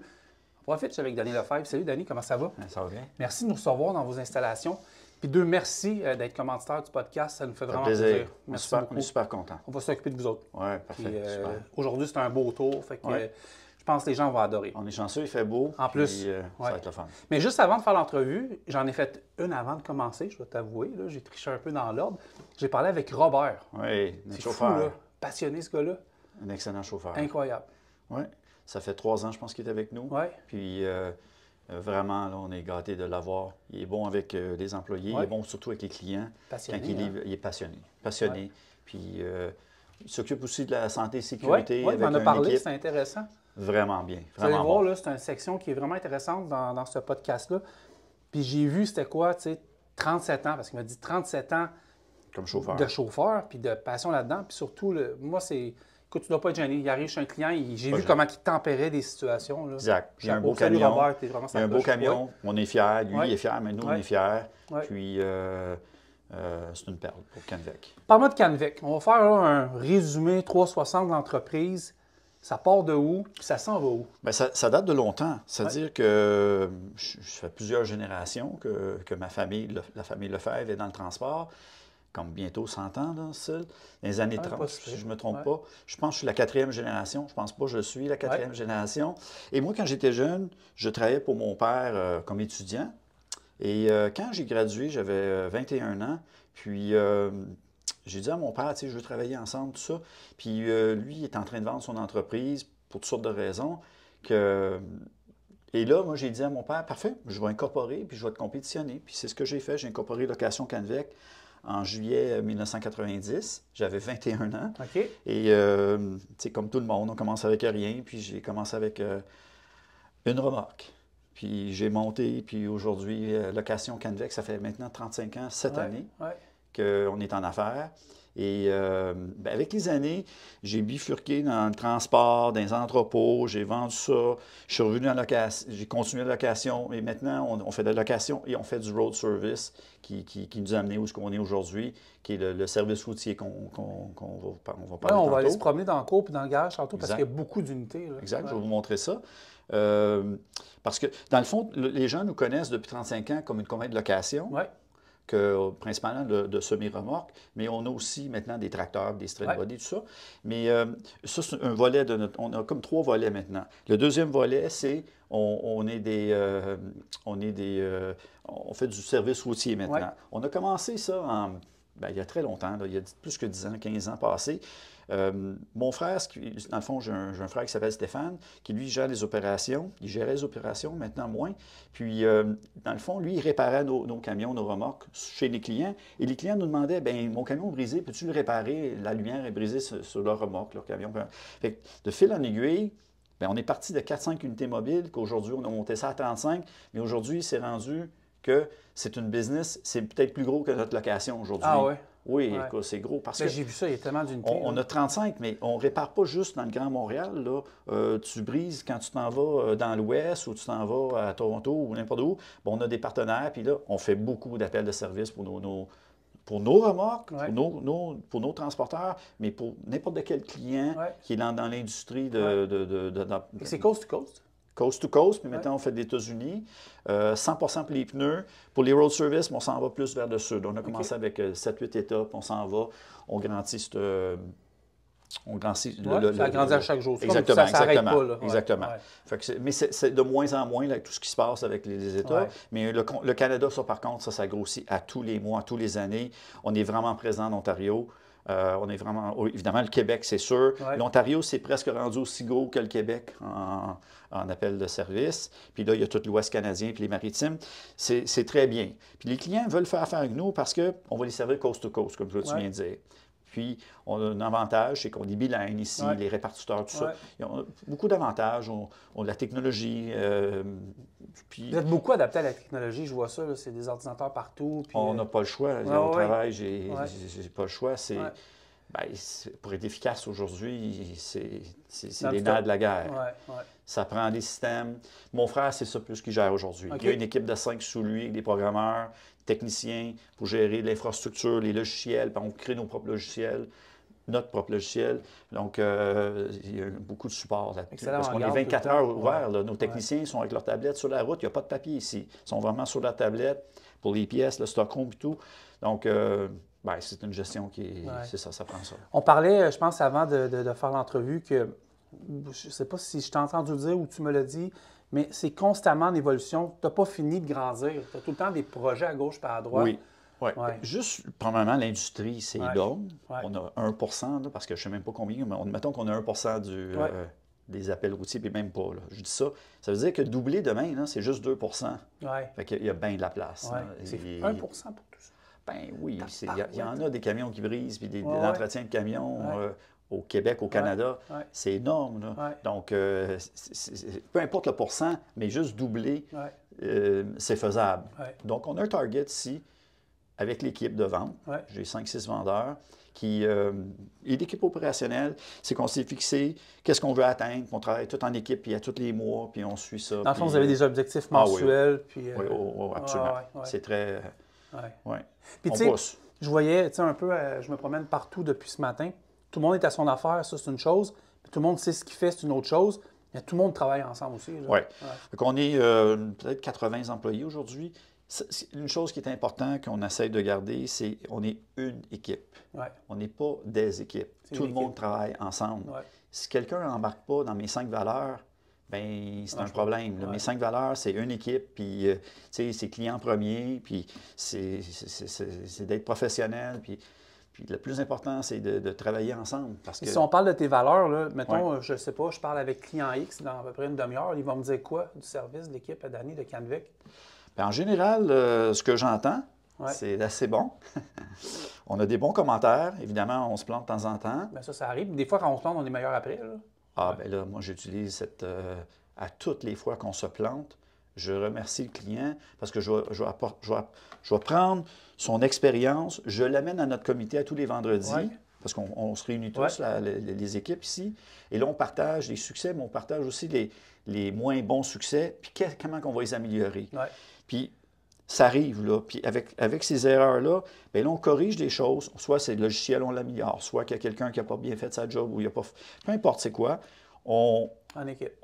On profite, je suis avec Danny Lefebvre. Salut Danny, comment ça va? Ça va bien. Merci de nous recevoir dans vos installations. Puis merci d'être commanditaire du podcast, ça nous fait vraiment plaisir. plaisir. On est Merci super, beaucoup. on est super contents. On va s'occuper de vous autres. Oui, parfait. Puis, super. aujourd'hui, c'est un beau tour, fait que Ouais. je pense que les gens vont adorer. On est chanceux, il fait beau. En plus, puis, ouais. ça va être le fun. Mais juste avant de faire l'entrevue, j'en ai fait une avant de commencer, je dois t'avouer. Là, j'ai triché un peu dans l'ordre. J'ai parlé avec Robert. Oui, notre C'est fou, chauffeur. là. Passionné, ce gars-là. Un excellent chauffeur. Incroyable. Oui. Ça fait 3 ans, je pense, qu'il est avec nous. Ouais. Puis vraiment, là, on est gâtés de l'avoir. Il est bon avec les employés, Ouais. il est bon surtout avec les clients. Passionné, Quand il hein? livre, il est passionné. Passionné. Ouais. Puis il s'occupe aussi de la santé et Oui, sécurité il avec m'en a une parlé, équipe. c'est intéressant. Vraiment bien. Vous allez Vraiment voir, bon. là, c'est une section qui est vraiment intéressante dans ce podcast-là. Puis j'ai vu, c'était quoi, tu sais, 37 ans, parce qu'il m'a dit 37 ans Comme chauffeur. de chauffeur, puis de passion là-dedans. Puis surtout, moi, c'est... Écoute, tu dois pas être gêné. Il arrive chez un client, j'ai Pas vu gêné. comment il tempérait des situations. Là. Exact. Puis il y a un Chapeau. beau Salut, camion. Robert, t'es vraiment Il y a un beau sympathique. camion. On est fiers. Lui, Ouais. il est fier, mais nous, on Ouais. est fiers. Ouais. Puis, c'est une perle pour Canvec. Parle-moi de Canvec. On va faire là, un résumé 360 de l'entreprise. Ça part de où, puis ça s'en va où? Bien, ça date de longtemps. C'est-à-dire que je fais plusieurs générations que ma famille, la famille Lefebvre, est dans le transport, comme bientôt 100 ans, là, ça, dans les années Ouais, 30, pas si si je ne me trompe ouais. pas. Je pense que je suis la 4e génération. Je pense pas que je suis la 4e génération. Et moi, quand j'étais jeune, je travaillais pour mon père comme étudiant. Et quand j'ai gradué, j'avais 21 ans. Puis j'ai dit à mon père, tu sais, je veux travailler ensemble, tout ça. Puis lui, il est en train de vendre son entreprise pour toutes sortes de raisons. Et là, moi, j'ai dit à mon père, parfait, je vais incorporer, puis je vais te compétitionner. Puis c'est ce que j'ai fait. J'ai incorporé Location Canvec en juillet 1990. J'avais 21 ans. OK. Et, tu sais, comme tout le monde, on commence avec rien. Puis j'ai commencé avec une remorque. Puis j'ai monté, puis aujourd'hui, Location Canvec, ça fait maintenant 35 ans, cette année, qu'on est en affaires. Et ben avec les années, j'ai bifurqué dans le transport, dans les entrepôts, j'ai vendu ça, je suis revenu en location, j'ai continué la location, et maintenant, on fait de la location et on fait du road service qui nous a amené où on est aujourd'hui, qui est le service routier qu'on va parler on va tantôt. aller se promener dans le cours puis dans le garage tantôt, parce Exact. qu'il y a beaucoup d'unités. Là. Exact, Ouais. je vais vous montrer ça. Parce que, dans le fond, les gens nous connaissent depuis 35 ans comme une compagnie de location, Ouais. principalement de semi-remorques, mais on a aussi maintenant des tracteurs, des straight body, tout ça. Mais ça, c'est un volet de notre... On a comme 3 volets maintenant. Le deuxième volet, c'est on fait du service routier maintenant. Ouais. On a commencé ça il y a très longtemps, là, il y a plus que 10 ans, 15 ans passés. Mon frère, dans le fond, j'ai un frère qui s'appelle Stéphane, qui lui gère les opérations. Il gérait les opérations, maintenant moins. Puis, dans le fond, lui, il réparait nos camions, nos remorques chez les clients. Et les clients nous demandaient, bien, mon camion est brisé, peux-tu le réparer? La lumière est brisée sur leur remorque, leur camion. Fait que, de fil en aiguille, bien, on est parti de 4-5 unités mobiles, qu'aujourd'hui, on a monté ça à 35. Mais aujourd'hui, c'est rendu que c'est une business, c'est peut-être plus gros que notre location aujourd'hui. Ah ouais? Oui, Ouais. écoute, c'est gros parce Ben, que j'ai vu ça, il y a tellement d'unités. on là. a 35, mais on ne répare pas juste dans le Grand Montréal. Là. Tu brises quand tu t'en vas dans l'Ouest ou tu t'en vas à Toronto ou n'importe où. Bon, on a des partenaires, puis là, on fait beaucoup d'appels de service pour nos remorques, Ouais. pour nos transporteurs, mais pour n'importe quel client Ouais. qui est dans l'industrie Et c'est coast to coast? coast to coast, mais maintenant on fait des États-Unis. 100% pour les pneus. Pour les road service, on s'en va plus vers le sud. On a commencé avec 7-8 étapes, on s'en va, on grandit Ça grandit à chaque jour. C'est comme Exactement, ça s'arrête exactement. pas. Là. Ouais, Exactement. ouais. Fait que mais c'est de moins en moins là, tout ce qui se passe avec les États. Ouais. Mais le Canada, ça par contre, ça grossit à tous les mois, à tous les années. On est vraiment présent en Ontario. On est vraiment... Évidemment, le Québec, c'est sûr. Ouais. L'Ontario, c'est presque rendu aussi gros que le Québec en appel de service. Puis là, il y a tout l'Ouest canadien puis les maritimes. C'est très bien. Puis les clients veulent faire affaire avec nous parce qu'on va les servir coast to coast, comme tu viens de dire. Puis, on a un avantage, c'est qu'on est bilingue ici, les répartiteurs, tout ça. Ils ont beaucoup d'avantages. On a de la technologie. Puis Vous êtes beaucoup adapté à la technologie, je vois ça. là, C'est des ordinateurs partout. Puis, on n'a pas le choix. Au travail, j'ai pas le choix. Pour être efficace aujourd'hui, c'est les nerfs de la guerre. Ouais. Ça prend des systèmes. Mon frère, c'est ça plus qu'il gère aujourd'hui. OK. Il y a une équipe de 5 sous lui, des programmeurs, techniciens, pour gérer l'infrastructure, les logiciels. Puis on crée nos propres logiciels, notre propre logiciel. Donc, il y a beaucoup de support là-dessus. Excellent, Parce qu'on est regarde 24 tout le temps. heures ouverts. Là. Nos techniciens sont avec leur tablette sur la route. Il n'y a pas de papier ici. Ils sont vraiment sur la tablette pour les pièces, le Stockholm et tout. Donc, c'est une gestion qui est... C'est ça prend ça. On parlait, je pense, avant de faire l'entrevue, que je ne sais pas si je t'ai entendu dire ou tu me l'as dit, mais c'est constamment en évolution. Tu n'as pas fini de grandir. Tu as tout le temps des projets à gauche et à droite. Oui. Ouais. Ouais. Juste, premièrement, l'industrie, c'est énorme. Ouais. On a 1 là, parce que je ne sais même pas combien, mais mettons qu'on a 1 des appels routiers, puis même pas. Là. Je dis ça. Ça veut dire que doubler demain, là, c'est juste 2 Ouais. Fait qu'il y a bien de la place. Ouais. Là. C'est Et- 1 pour tout ça. Ben oui, il y en a des camions qui brisent, puis des entretiens de camions. Ouais. au Québec, au Canada, c'est énorme. Là. Ouais. Donc, peu importe le pourcent, mais juste doubler, c'est faisable. Ouais. Donc, on a un target ici avec l'équipe de vente. Ouais. J'ai 5-6 vendeurs. Et l'équipe opérationnelle, c'est qu'on s'est fixé qu'est-ce qu'on veut atteindre, qu'on travaille tout en équipe, puis à tous les mois, puis on suit ça. Dans le fond, vous avez des objectifs mensuels. Oui, absolument. C'est très... Puis, tu sais, je voyais, tu sais, un peu, je me promène partout depuis ce matin. Tout le monde est à son affaire, ça, c'est une chose. Puis tout le monde sait ce qu'il fait, c'est une autre chose. Mais tout le monde travaille ensemble aussi. Oui. Donc, on est peut-être 80 employés aujourd'hui. Une chose qui est importante qu'on essaie de garder, c'est qu'on est une équipe. Ouais. On n'est pas des équipes. Tout le monde travaille ensemble. Ouais. Si quelqu'un n'embarque pas dans mes 5 valeurs, bien, c'est un problème. Mes 5 valeurs, c'est une équipe, puis c'est client premier, puis c'est d'être professionnel, puis le plus important, c'est de travailler ensemble. Parce que... Si on parle de tes valeurs, là, mettons, je ne sais pas, je parle avec client X dans à peu près une demi-heure, ils vont me dire quoi du service de l'équipe à Danny de Canvec? Bien, en général, ce que j'entends, c'est assez bon. On a des bons commentaires. Évidemment, on se plante de temps en temps. Bien, ça arrive. Des fois, quand on se plante, on est meilleur après. Là. Bien là, moi, j'utilise cette... à toutes les fois qu'on se plante, je remercie le client parce que je vais prendre son expérience, je l'amène à notre comité à tous les vendredis, parce qu'on se réunit tous, les équipes ici, et là, on partage les succès, mais on partage aussi les moins bons succès, puis comment on va les améliorer. Puis, ça arrive, là. Puis, avec ces erreurs-là, bien là, on corrige les choses. Soit c'est le logiciel, on l'améliore, soit qu'il y a quelqu'un qui n'a pas bien fait sa job, ou il n'y a pas... Peu importe c'est quoi, on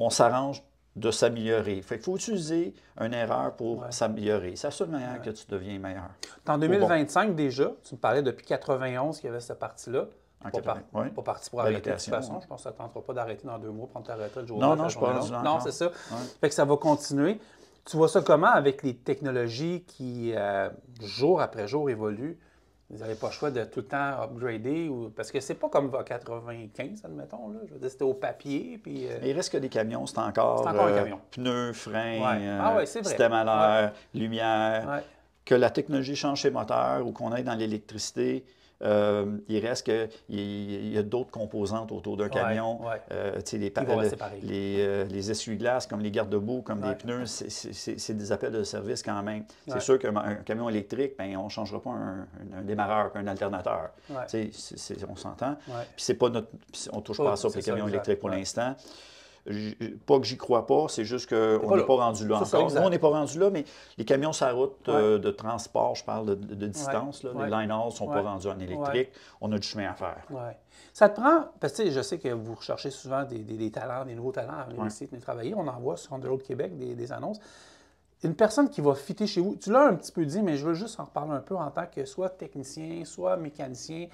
s'arrange de s'améliorer. Fait qu'il faut utiliser une erreur pour s'améliorer. C'est la seule manière que tu deviens meilleur. En 2025 déjà, tu me parlais depuis 91 qu'il y avait cette partie-là. Pas parti pour arrêter de toute façon. Je pense que ça ne tentera pas d'arrêter dans 2 mois, prendre ta retraite le jour Non, je ne suis pas rendu là. Non, c'est ça. Fait que ça va continuer. Tu vois ça comment avec les technologies qui, jour après jour, évoluent? Vous n'avez pas le choix de tout le temps upgrader? Parce que c'est pas comme en 95, admettons. Là. Je veux dire, c'était au papier. Puis, il reste que des camions, c'est encore un camion. Pneus, freins, système à l'air, lumière. Que la technologie change ses moteurs ou qu'on aille dans l'électricité, il reste qu'il y a d'autres composantes autour d'un camion. Les essuie-glaces, comme les garde-boue, comme des pneus, c'est des appels de service quand même. C'est sûr qu'un camion électrique, bien, on ne changera pas un démarreur qu'un alternateur. On s'entend. Puis c'est pas notre... On ne touche pas à ça pour les camions électriques pour l'instant. Pas que j'y crois pas, c'est juste qu'on n'est pas rendu là encore. Nous, on n'est pas rendu là, mais les camions sur la route de transport, je parle de distance, là, les line-hauls ne sont pas rendus en électrique. On a du chemin à faire. Ça te prend, parce que je sais que vous recherchez souvent des talents, des nouveaux talents à venir ici travailler. On en voit sur On the Road Québec des annonces. Une personne qui va fitter chez vous, tu l'as un petit peu dit, mais je veux juste en reparler un peu en tant que soit technicien, soit mécanicien.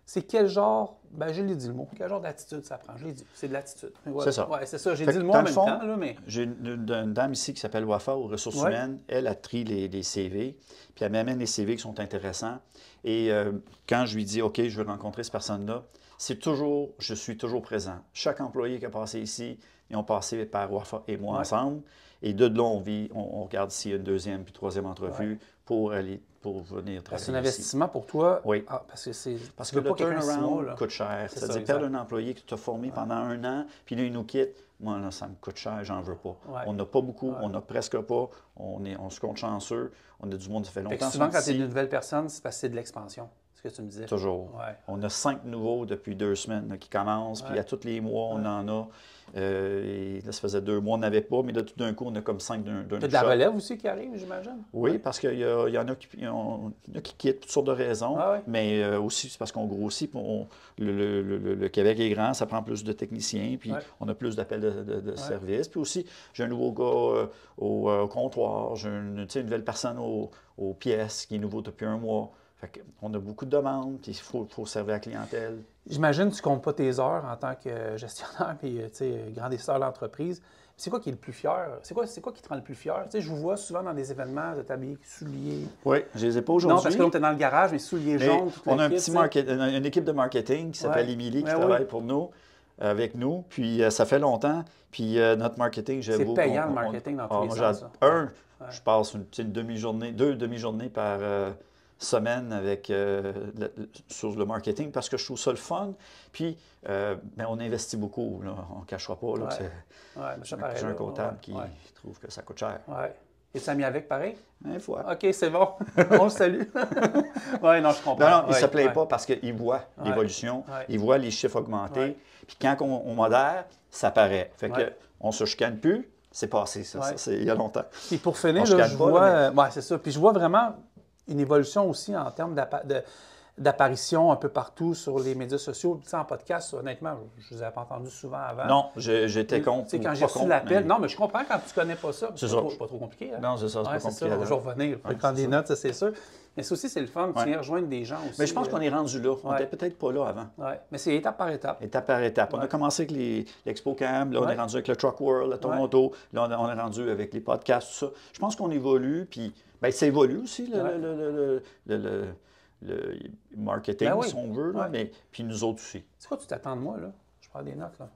C'est quel genre, ben je l'ai dit le mot, quel genre d'attitude ça prend? Je l'ai dit, c'est de l'attitude. C'est ça. Oui, c'est ça, j'ai dit le mot en même temps. Là, mais... J'ai une dame ici qui s'appelle Wafa aux ressources humaines. Elle trie les CV, puis elle m'amène les CV qui sont intéressants. Et quand je lui dis, OK, je veux rencontrer cette personne-là, je suis toujours présent. Chaque employé qui a passé ici, ils ont passé par Wafa et moi ensemble. Et de là, on regarde s'il y a une deuxième puis troisième entrevue pour venir travailler. C'est un investissement pour toi? Oui. Parce que le turnaround coûte cher. C'est-à-dire perdre un employé que tu as formé pendant 1 an, puis là, il nous quitte. Moi, là, ça me coûte cher, j'en veux pas. On n'a pas beaucoup, on n'a presque pas. On se compte chanceux. On a du monde qui fait longtemps. Souvent, quand tu es une nouvelle personne, c'est parce que c'est de l'expansion. Ce que tu me disais. Toujours. On a 5 nouveaux depuis 2 semaines là, qui commencent, puis à tous les mois, on en a. Et là, ça faisait 2 mois, on n'avait pas, mais là, tout d'un coup, on a comme 5 d'un shot. Tu as de la relève aussi qui arrive, j'imagine? Oui, parce qu'il y en a qui quittent, toutes sortes de raisons, mais aussi c'est parce qu'on grossit. Le Québec est grand, ça prend plus de techniciens, puis on a plus d'appels de services. Puis aussi, j'ai un nouveau gars au comptoir, j'ai une nouvelle personne aux pièces qui est nouveau depuis 1 mois. Fait on a beaucoup de demandes, puis il faut servir la clientèle. J'imagine que tu ne comptes pas tes heures en tant que gestionnaire et grandisseur de l'entreprise. C'est quoi qui est le plus fier? C'est quoi qui te rend le plus fier? Je vous vois souvent dans des événements, vous êtes habillés, souliers. Oui, je ne les ai pas aujourd'hui. Non, parce que là, tu es dans le garage, mais souliers jaunes. On a une équipe de marketing qui s'appelle Émilie qui travaille pour nous, avec nous. Puis ça fait longtemps. Puis notre marketing, j'avoue. C'est payant le marketing dans tous les sens. Je passe une demi-journée, 2 demi-journées par semaine avec, sur le marketing parce que je trouve ça le fun. Puis, on investit beaucoup. Là. On ne cachera pas. Là, que j'ai un comptable qui trouve que ça coûte cher. Ouais. Et tu as mis avec pareil? Une fois. OK, c'est bon. On le salue. Oui, non, je comprends. Non, il ne se plaint pas parce qu'il voit l'évolution, il voit les chiffres augmenter. Puis quand on modère, ça paraît. Fait que on ne se chicane plus. C'est passé, ça. Ça il y a longtemps. Puis pour finir, là, je vois... c'est ça. Puis je vois vraiment une évolution aussi en termes d'apparition un peu partout sur les médias sociaux. Tu sais, en podcast, honnêtement, je ne vous avais pas entendu souvent avant. Non, j'étais contre. Tu sais, quand j'ai reçu l'appel, non, mais je comprends quand tu ne connais pas ça. C'est pas trop compliqué. Hein? Non, c'est ça, c'est pas compliqué. Je vais revenir, prendre des notes, ça c'est sûr. Mais ça aussi, c'est le fun, tu viens rejoindre des gens aussi. Mais je pense qu'on est rendu là. On n'était peut-être pas là avant. Oui, mais c'est étape par étape. Étape par étape. On a commencé avec l'Expo Cam, là, on est rendu avec le Truck World à Toronto, là, on est rendu avec les podcasts, tout ça. Je pense qu'on évolue, puis ça évolue aussi, le marketing, si on veut, là, mais puis nous autres aussi. C'est quoi tu t'attends de moi, là? Je prends des notes, là.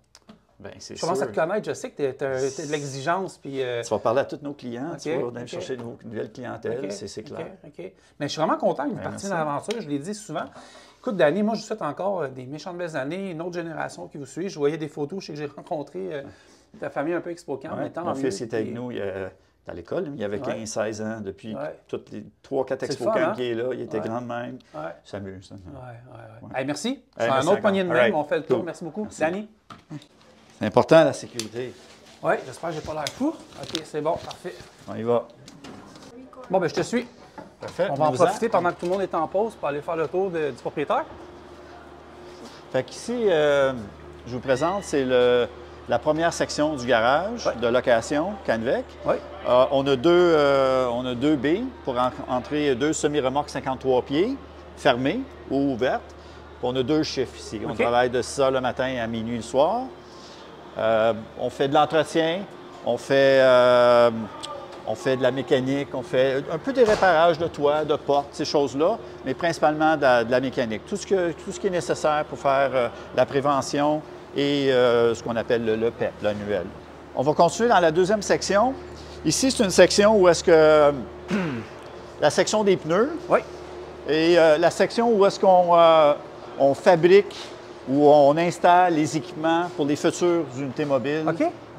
Je commence à te connaître, je sais que tu as de l'exigence. Puis, tu vas parler à tous nos clients, tu vas aller chercher une nouvelle clientèle, c'est clair. OK. Mais je suis vraiment content que vous partiez dans l'aventure, je l'ai dit souvent. Écoute, Danny, moi, je vous souhaite encore des méchantes belles années, une autre génération qui vous suit. Je voyais des photos, je sais que j'ai rencontré ta famille un peu Expo-Camp. Mon fils était avec nous à l'école, il avait 15-16 ans, depuis toutes les 3-4 Expo-Camp qui est là, il était grand de même. Il s'amuse. Hey, merci. C'est un autre poignet de main, on fait le tour. Merci beaucoup. Danny? C'est important, la sécurité. Oui, j'espère que je n'ai pas l'air fou. OK, c'est bon, parfait. On y va. Bon, je te suis. Parfait. On va en profiter pendant que tout le monde est en pause pour aller faire le tour du propriétaire. Fait qu'ici, je vous présente, c'est la première section du garage de location Canvec. Oui. On a deux baies pour entrer 2 semi-remorques 53 pieds, fermées ou ouvertes. Puis on a 2 chiffres ici. On travaille de 6 h le matin à minuit le soir. On fait de l'entretien, on fait de la mécanique, on fait un peu des réparages de toit, de portes, ces choses-là, mais principalement de la mécanique. Tout ce qui est nécessaire pour faire la prévention et ce qu'on appelle le PEP, l'annuel. On va continuer dans la deuxième section. Ici, c'est une section où est-ce que la section des pneus et la section où est-ce qu'on fabrique, où on installe les équipements pour les futures unités mobiles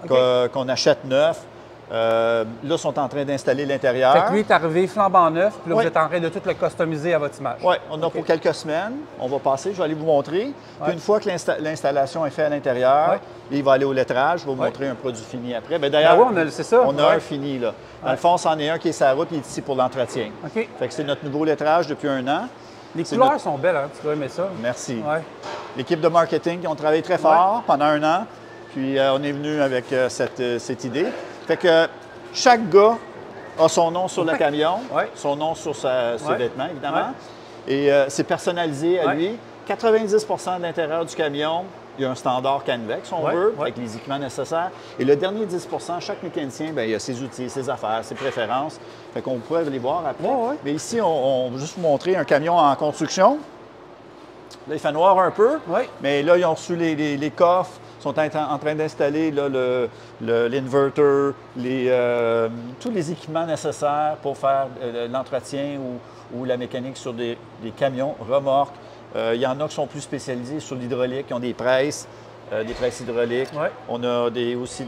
qu'on achète neufs. Là, ils sont en train d'installer l'intérieur. Fait que lui est arrivé flambant neuf, puis là, vous êtes en train de tout le customiser à votre image. Oui, on a pour quelques semaines. On va passer, je vais aller vous montrer. Puis une fois que l'installation est faite à l'intérieur, il va aller au lettrage, je vais vous montrer un produit fini après. D'ailleurs, on a un fini, là. Dans le fond, c'en est un qui est sur la route, il est ici pour l'entretien. Fait que c'est notre nouveau lettrage depuis 1 an. Les couleurs sont belles, hein? Tu dois aimer ça. Merci. L'équipe de marketing, ils ont travaillé très fort pendant 1 an. Puis on est venu avec cette idée. Fait que chaque gars a son nom sur le camion, son nom sur ses vêtements, évidemment. Et c'est personnalisé à lui. 90 de l'intérieur du camion, il y a un standard Canvec, si on veut, avec les équipements nécessaires. Et le dernier 10 chaque mécanicien, bien, il a ses outils, ses affaires, ses préférences. Fait qu'on pourrait les voir après. Mais ici, on va juste vous montrer un camion en construction. Là, il fait noir un peu, mais là, ils ont reçu les coffres. Ils sont en train d'installer l'inverter, tous les équipements nécessaires pour faire l'entretien ou la mécanique sur des camions, remorques. Il y en a qui sont plus spécialisés sur l'hydraulique, qui ont des presses hydrauliques. On a aussi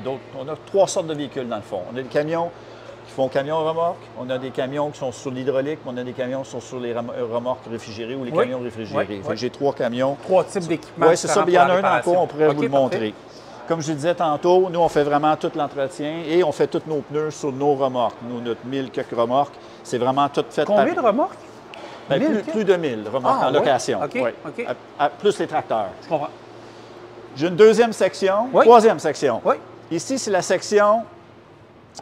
d'autres. On a 3 sortes de véhicules dans le fond. On a des camions qui font camions-remorques, on a des camions qui sont sur l'hydraulique, on a des camions qui sont sur les remorques réfrigérées ou les camions réfrigérés. Fait que j'ai 3 camions. 3 types d'équipements. Oui, c'est ça. Il y en a un encore, on pourrait vous le montrer. Comme je disais tantôt, nous, on fait vraiment tout l'entretien et on fait tous nos pneus sur nos remorques. Nous, notre 1000 quelques remorques, c'est vraiment tout fait. Combien de remorques? Plus de 1000 remorques en location. Plus les tracteurs. Je comprends. J'ai une deuxième section, troisième section. Ici, c'est la section.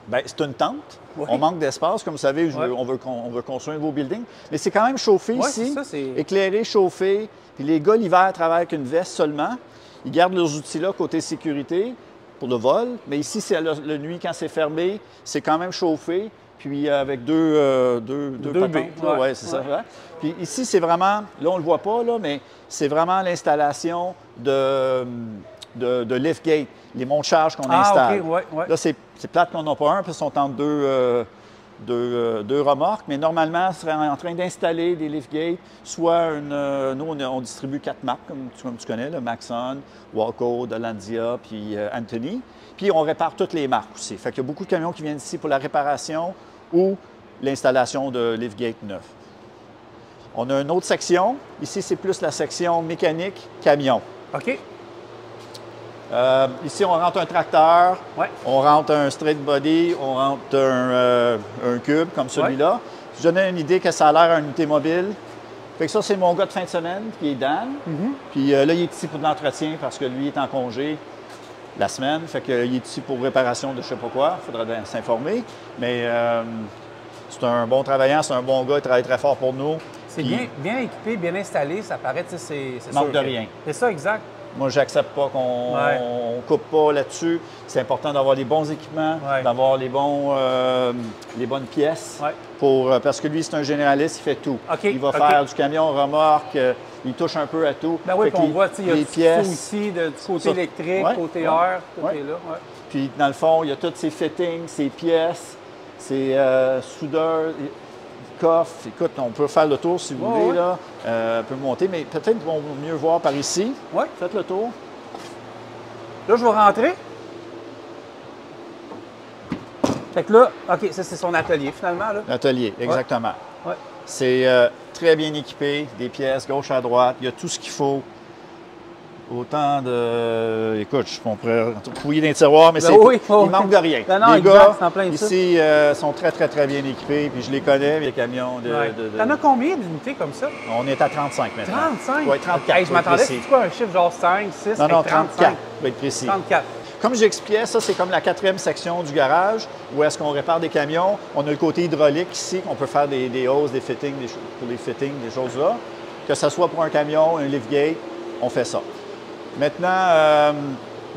Bien, c'est une tente. On manque d'espace. Comme vous savez, on veut construire un nouveau building. Mais c'est quand même chauffé ici, éclairé, chauffé. Puis les gars, l'hiver, travaillent avec une veste seulement. Ils gardent leurs outils là côté sécurité pour le vol. Mais ici, c'est la nuit, quand c'est fermé, c'est quand même chauffé. Puis avec deux patentes. Oui, c'est ça. Puis ici, c'est vraiment, là, on ne le voit pas, là, mais c'est vraiment l'installation de liftgate, les monts de charge qu'on installe. Là, c'est plate qu'on n'en a pas un, parce qu'ils sont entre deux remorques, mais normalement, on serait en train d'installer des liftgates, soit nous, on distribue 4 marques, comme tu connais, le Maxon, Walco, Hollandia, puis Anthony. Puis on répare toutes les marques aussi. Fait qu'il y a beaucoup de camions qui viennent ici pour la réparation ou l'installation de liftgate neuf. On a une autre section. Ici, c'est plus la section mécanique camion. OK. Ici, on rentre un tracteur, Ouais. on rentre un straight body, on rentre un cube comme celui-là. Je donnais une idée que ça a l'air une unité mobile. Fait que ça, c'est mon gars de fin de semaine, qui est Dan. Puis là, il est ici pour de l'entretien parce que lui est en congé la semaine. Fait qu'il est ici pour réparation de je sais pas quoi. Il faudra bien s'informer. Mais c'est un bon travaillant, c'est un bon gars, il travaille très fort pour nous. C'est Puis, bien équipé, bien installé, ça paraît, tu sais, c'est manque sûr de que- rien. C'est ça, exact. Moi, j'accepte pas qu'on on coupe pas là-dessus. C'est important d'avoir les bons équipements, Ouais. d'avoir les bonnes pièces. Ouais. Parce que lui, c'est un généraliste, il fait tout. OK, Il va OK. faire du camion, remorque, il touche un peu à tout. Ben oui, Fait puis on qu'il- voit, tu sais, il y a les du pièces. tuto ici, du côté Ça, électrique, ouais, côté ouais, air, tout ouais. est là. Ouais. Puis, dans le fond, il y a tous ses fittings, ses pièces, ses soudeurs, coffres. Écoute, on peut faire le tour si vous Ouais, voulez, ouais. là. On peut monter, mais peut-être qu'on va mieux voir par ici. Ouais. Faites le tour. Là, je vais rentrer. Fait que là, OK, ça, c'est son atelier, finalement, là. L'atelier, exactement. Ouais. C'est très bien équipé, des pièces gauche à droite, il y a tout ce qu'il faut. Autant de... Écoute, on pourrait fouiller dans les tiroirs, mais Ben c'est... oui, oui. il manque de rien. Ben non, les exact, gars, c'est en plein de ça. ici, sont très, très, très bien équipés, puis je les connais, les camions de... Ouais. T'en as combien d'unités comme ça? On est à 35 maintenant. 35? Oui, 34. Hey, je m'attendais, précis. c'est quoi, un chiffre genre 5, 6, Non, non, 35? 34, pour être précis. 34. Comme j'expliquais, ça, c'est comme la 4e section du garage, où est-ce qu'on répare des camions. On a le côté hydraulique ici, qu'on peut faire des hausses, des fittings, pour les fittings, des choses là. Que ce soit pour un camion, un liftgate, on fait ça. Maintenant,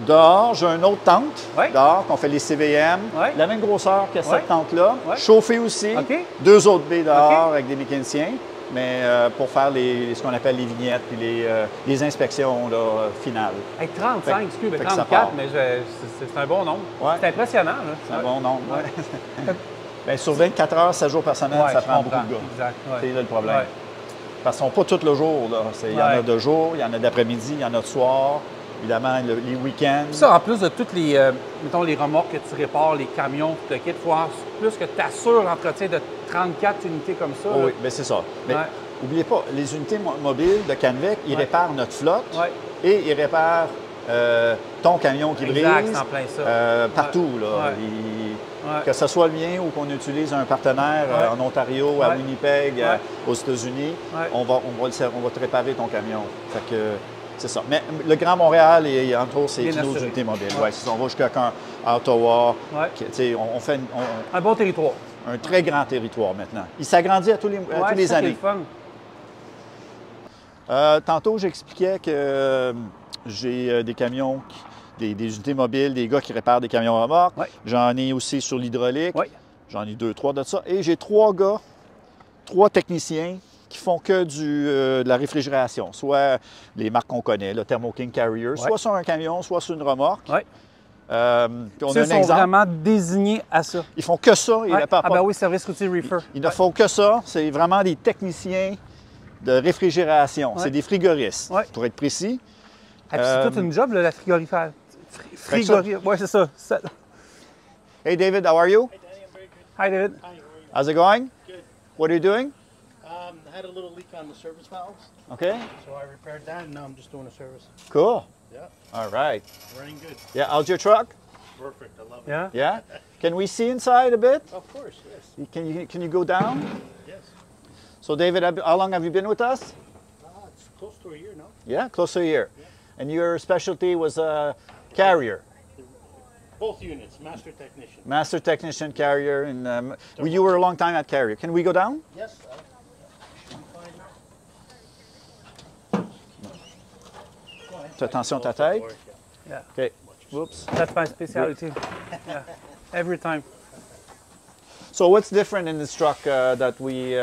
dehors, j'ai une autre tente, Ouais. dehors, qu'on fait les CVM. Ouais. La même grosseur que Ouais. cette tente-là. Ouais. Chauffée aussi. OK. 2 autres baies dehors OK. avec des mécaniciens. Mais pour faire ce qu'on appelle les vignettes puis les inspections là, finales. Hey, 35, Fait- excuse, mais fait que ça 34, part. mais c'est un bon nombre. Ouais. C'est impressionnant, là. C'est un bon nombre. Ouais. Bien, sur 24 heures, 7 jours par semaine, Ouais, ça je prend comprends. beaucoup de gars. Exact. Ouais. C'est là le problème. Ouais. Parce qu'ils ne sont pas tout le jour. Là. Il y en a Ouais. de jour, il y en a d'après-midi, il y en a de soir. Évidemment, les week-ends. Ça, en plus de toutes les, mettons, les remorques que tu répares, les camions, tout le kit, il faut avoir plus que tu assures l'entretien de 34 unités comme ça. Oh là. oui, bien, c'est ça. Mais Ouais. n'oubliez pas, les unités mobiles de Canvec, ils Ouais. réparent notre flotte Ouais. et ils réparent ton camion qui Exact, brise c'est en plein ça. partout. Là. Ouais. Ils- Ouais. Que ce soit le mien ou qu'on utilise un partenaire Ouais. en Ontario, à Ouais. Winnipeg, Ouais. aux États-Unis, Ouais. on va te réparer ton camion. Fait que c'est ça. Mais le Grand Montréal, et entre autres, c'est Bien nos assuré. unités mobiles. Ouais. Ouais, si on va jusqu'à Ottawa, Ouais. tu sais, on fait Un bon territoire. un très grand territoire maintenant. Il s'agrandit à tous les Ouais, tous les c'est ça qui est années. le fun. Tantôt, j'expliquais que j'ai des camions, des unités mobiles, des gars qui réparent des camions remorques. Ouais. J'en ai aussi sur l'hydraulique. Ouais. J'en ai 2, 3 de ça. Et j'ai 3 gars, 3 techniciens qui font que de la réfrigération. Soit les marques qu'on connaît, le Thermo King Carrier, soit sur un camion, soit sur une remorque. Ouais. Puis on a Ceux un sont exemple. vraiment désignés à ça. Ils font que ça. Ils Ouais. réparent Ah pas. ben oui, service routier reefer. Ils ne font que ça. C'est vraiment des techniciens de réfrigération. Ouais. C'est des frigoristes, Ouais. pour être précis. Ah, puis c'est toute une job, là, la frigorifère. Oui, c'est ça. Hey David, how are you? Hi, David. How's it going? Good. What are you doing? Had a little leak on the service valves, Okay, so I repaired that, and now I'm just doing a service. cool. Yeah, All right. running good. Yeah, how's your truck? Perfect. I love it. Yeah? Yeah. Can we see inside a bit? Of course, yes. Can you go down? Yes. So David, how long have you been with us? It's close to a year now. Yeah, close to a year. And your specialty was carrier, Both units, master technician. master technician carrier, and you were a long time at carrier. Can we go down? Yes. Fais attention à ta tête. Yeah. Okay. Whoops. That's my specialty. Yeah. Every time. So what's different in this truck that we,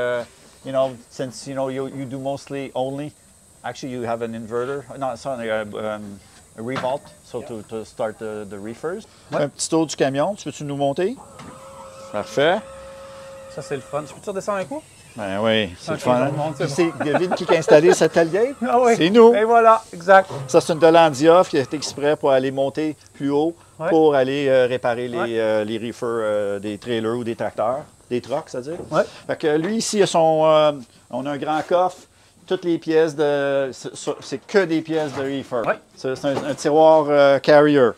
since you do mostly only, actually you have an inverter, no, sorry, a revolt, so to start the reefers. Un petit tour du camion, tu peux-tu nous monter? Parfait. Ça, c'est le fun. Je peux-tu redescendre un coup? Ben oui, c'est Ok, le fun. tout le monde, c'est Puis devine qui a installé cette tailgate? Ah oui. C'est nous. Et voilà, exact. Ça, c'est une Delandia qui a été exprès pour aller monter plus haut Ouais. pour aller réparer les reefers des trailers ou des tracteurs, des trucks, c'est-à-dire. Ouais. Fait que lui, ici, il a on a un grand coffre. Toutes les pièces c'est que des pièces de reefer. Ouais. C'est un tiroir carrier.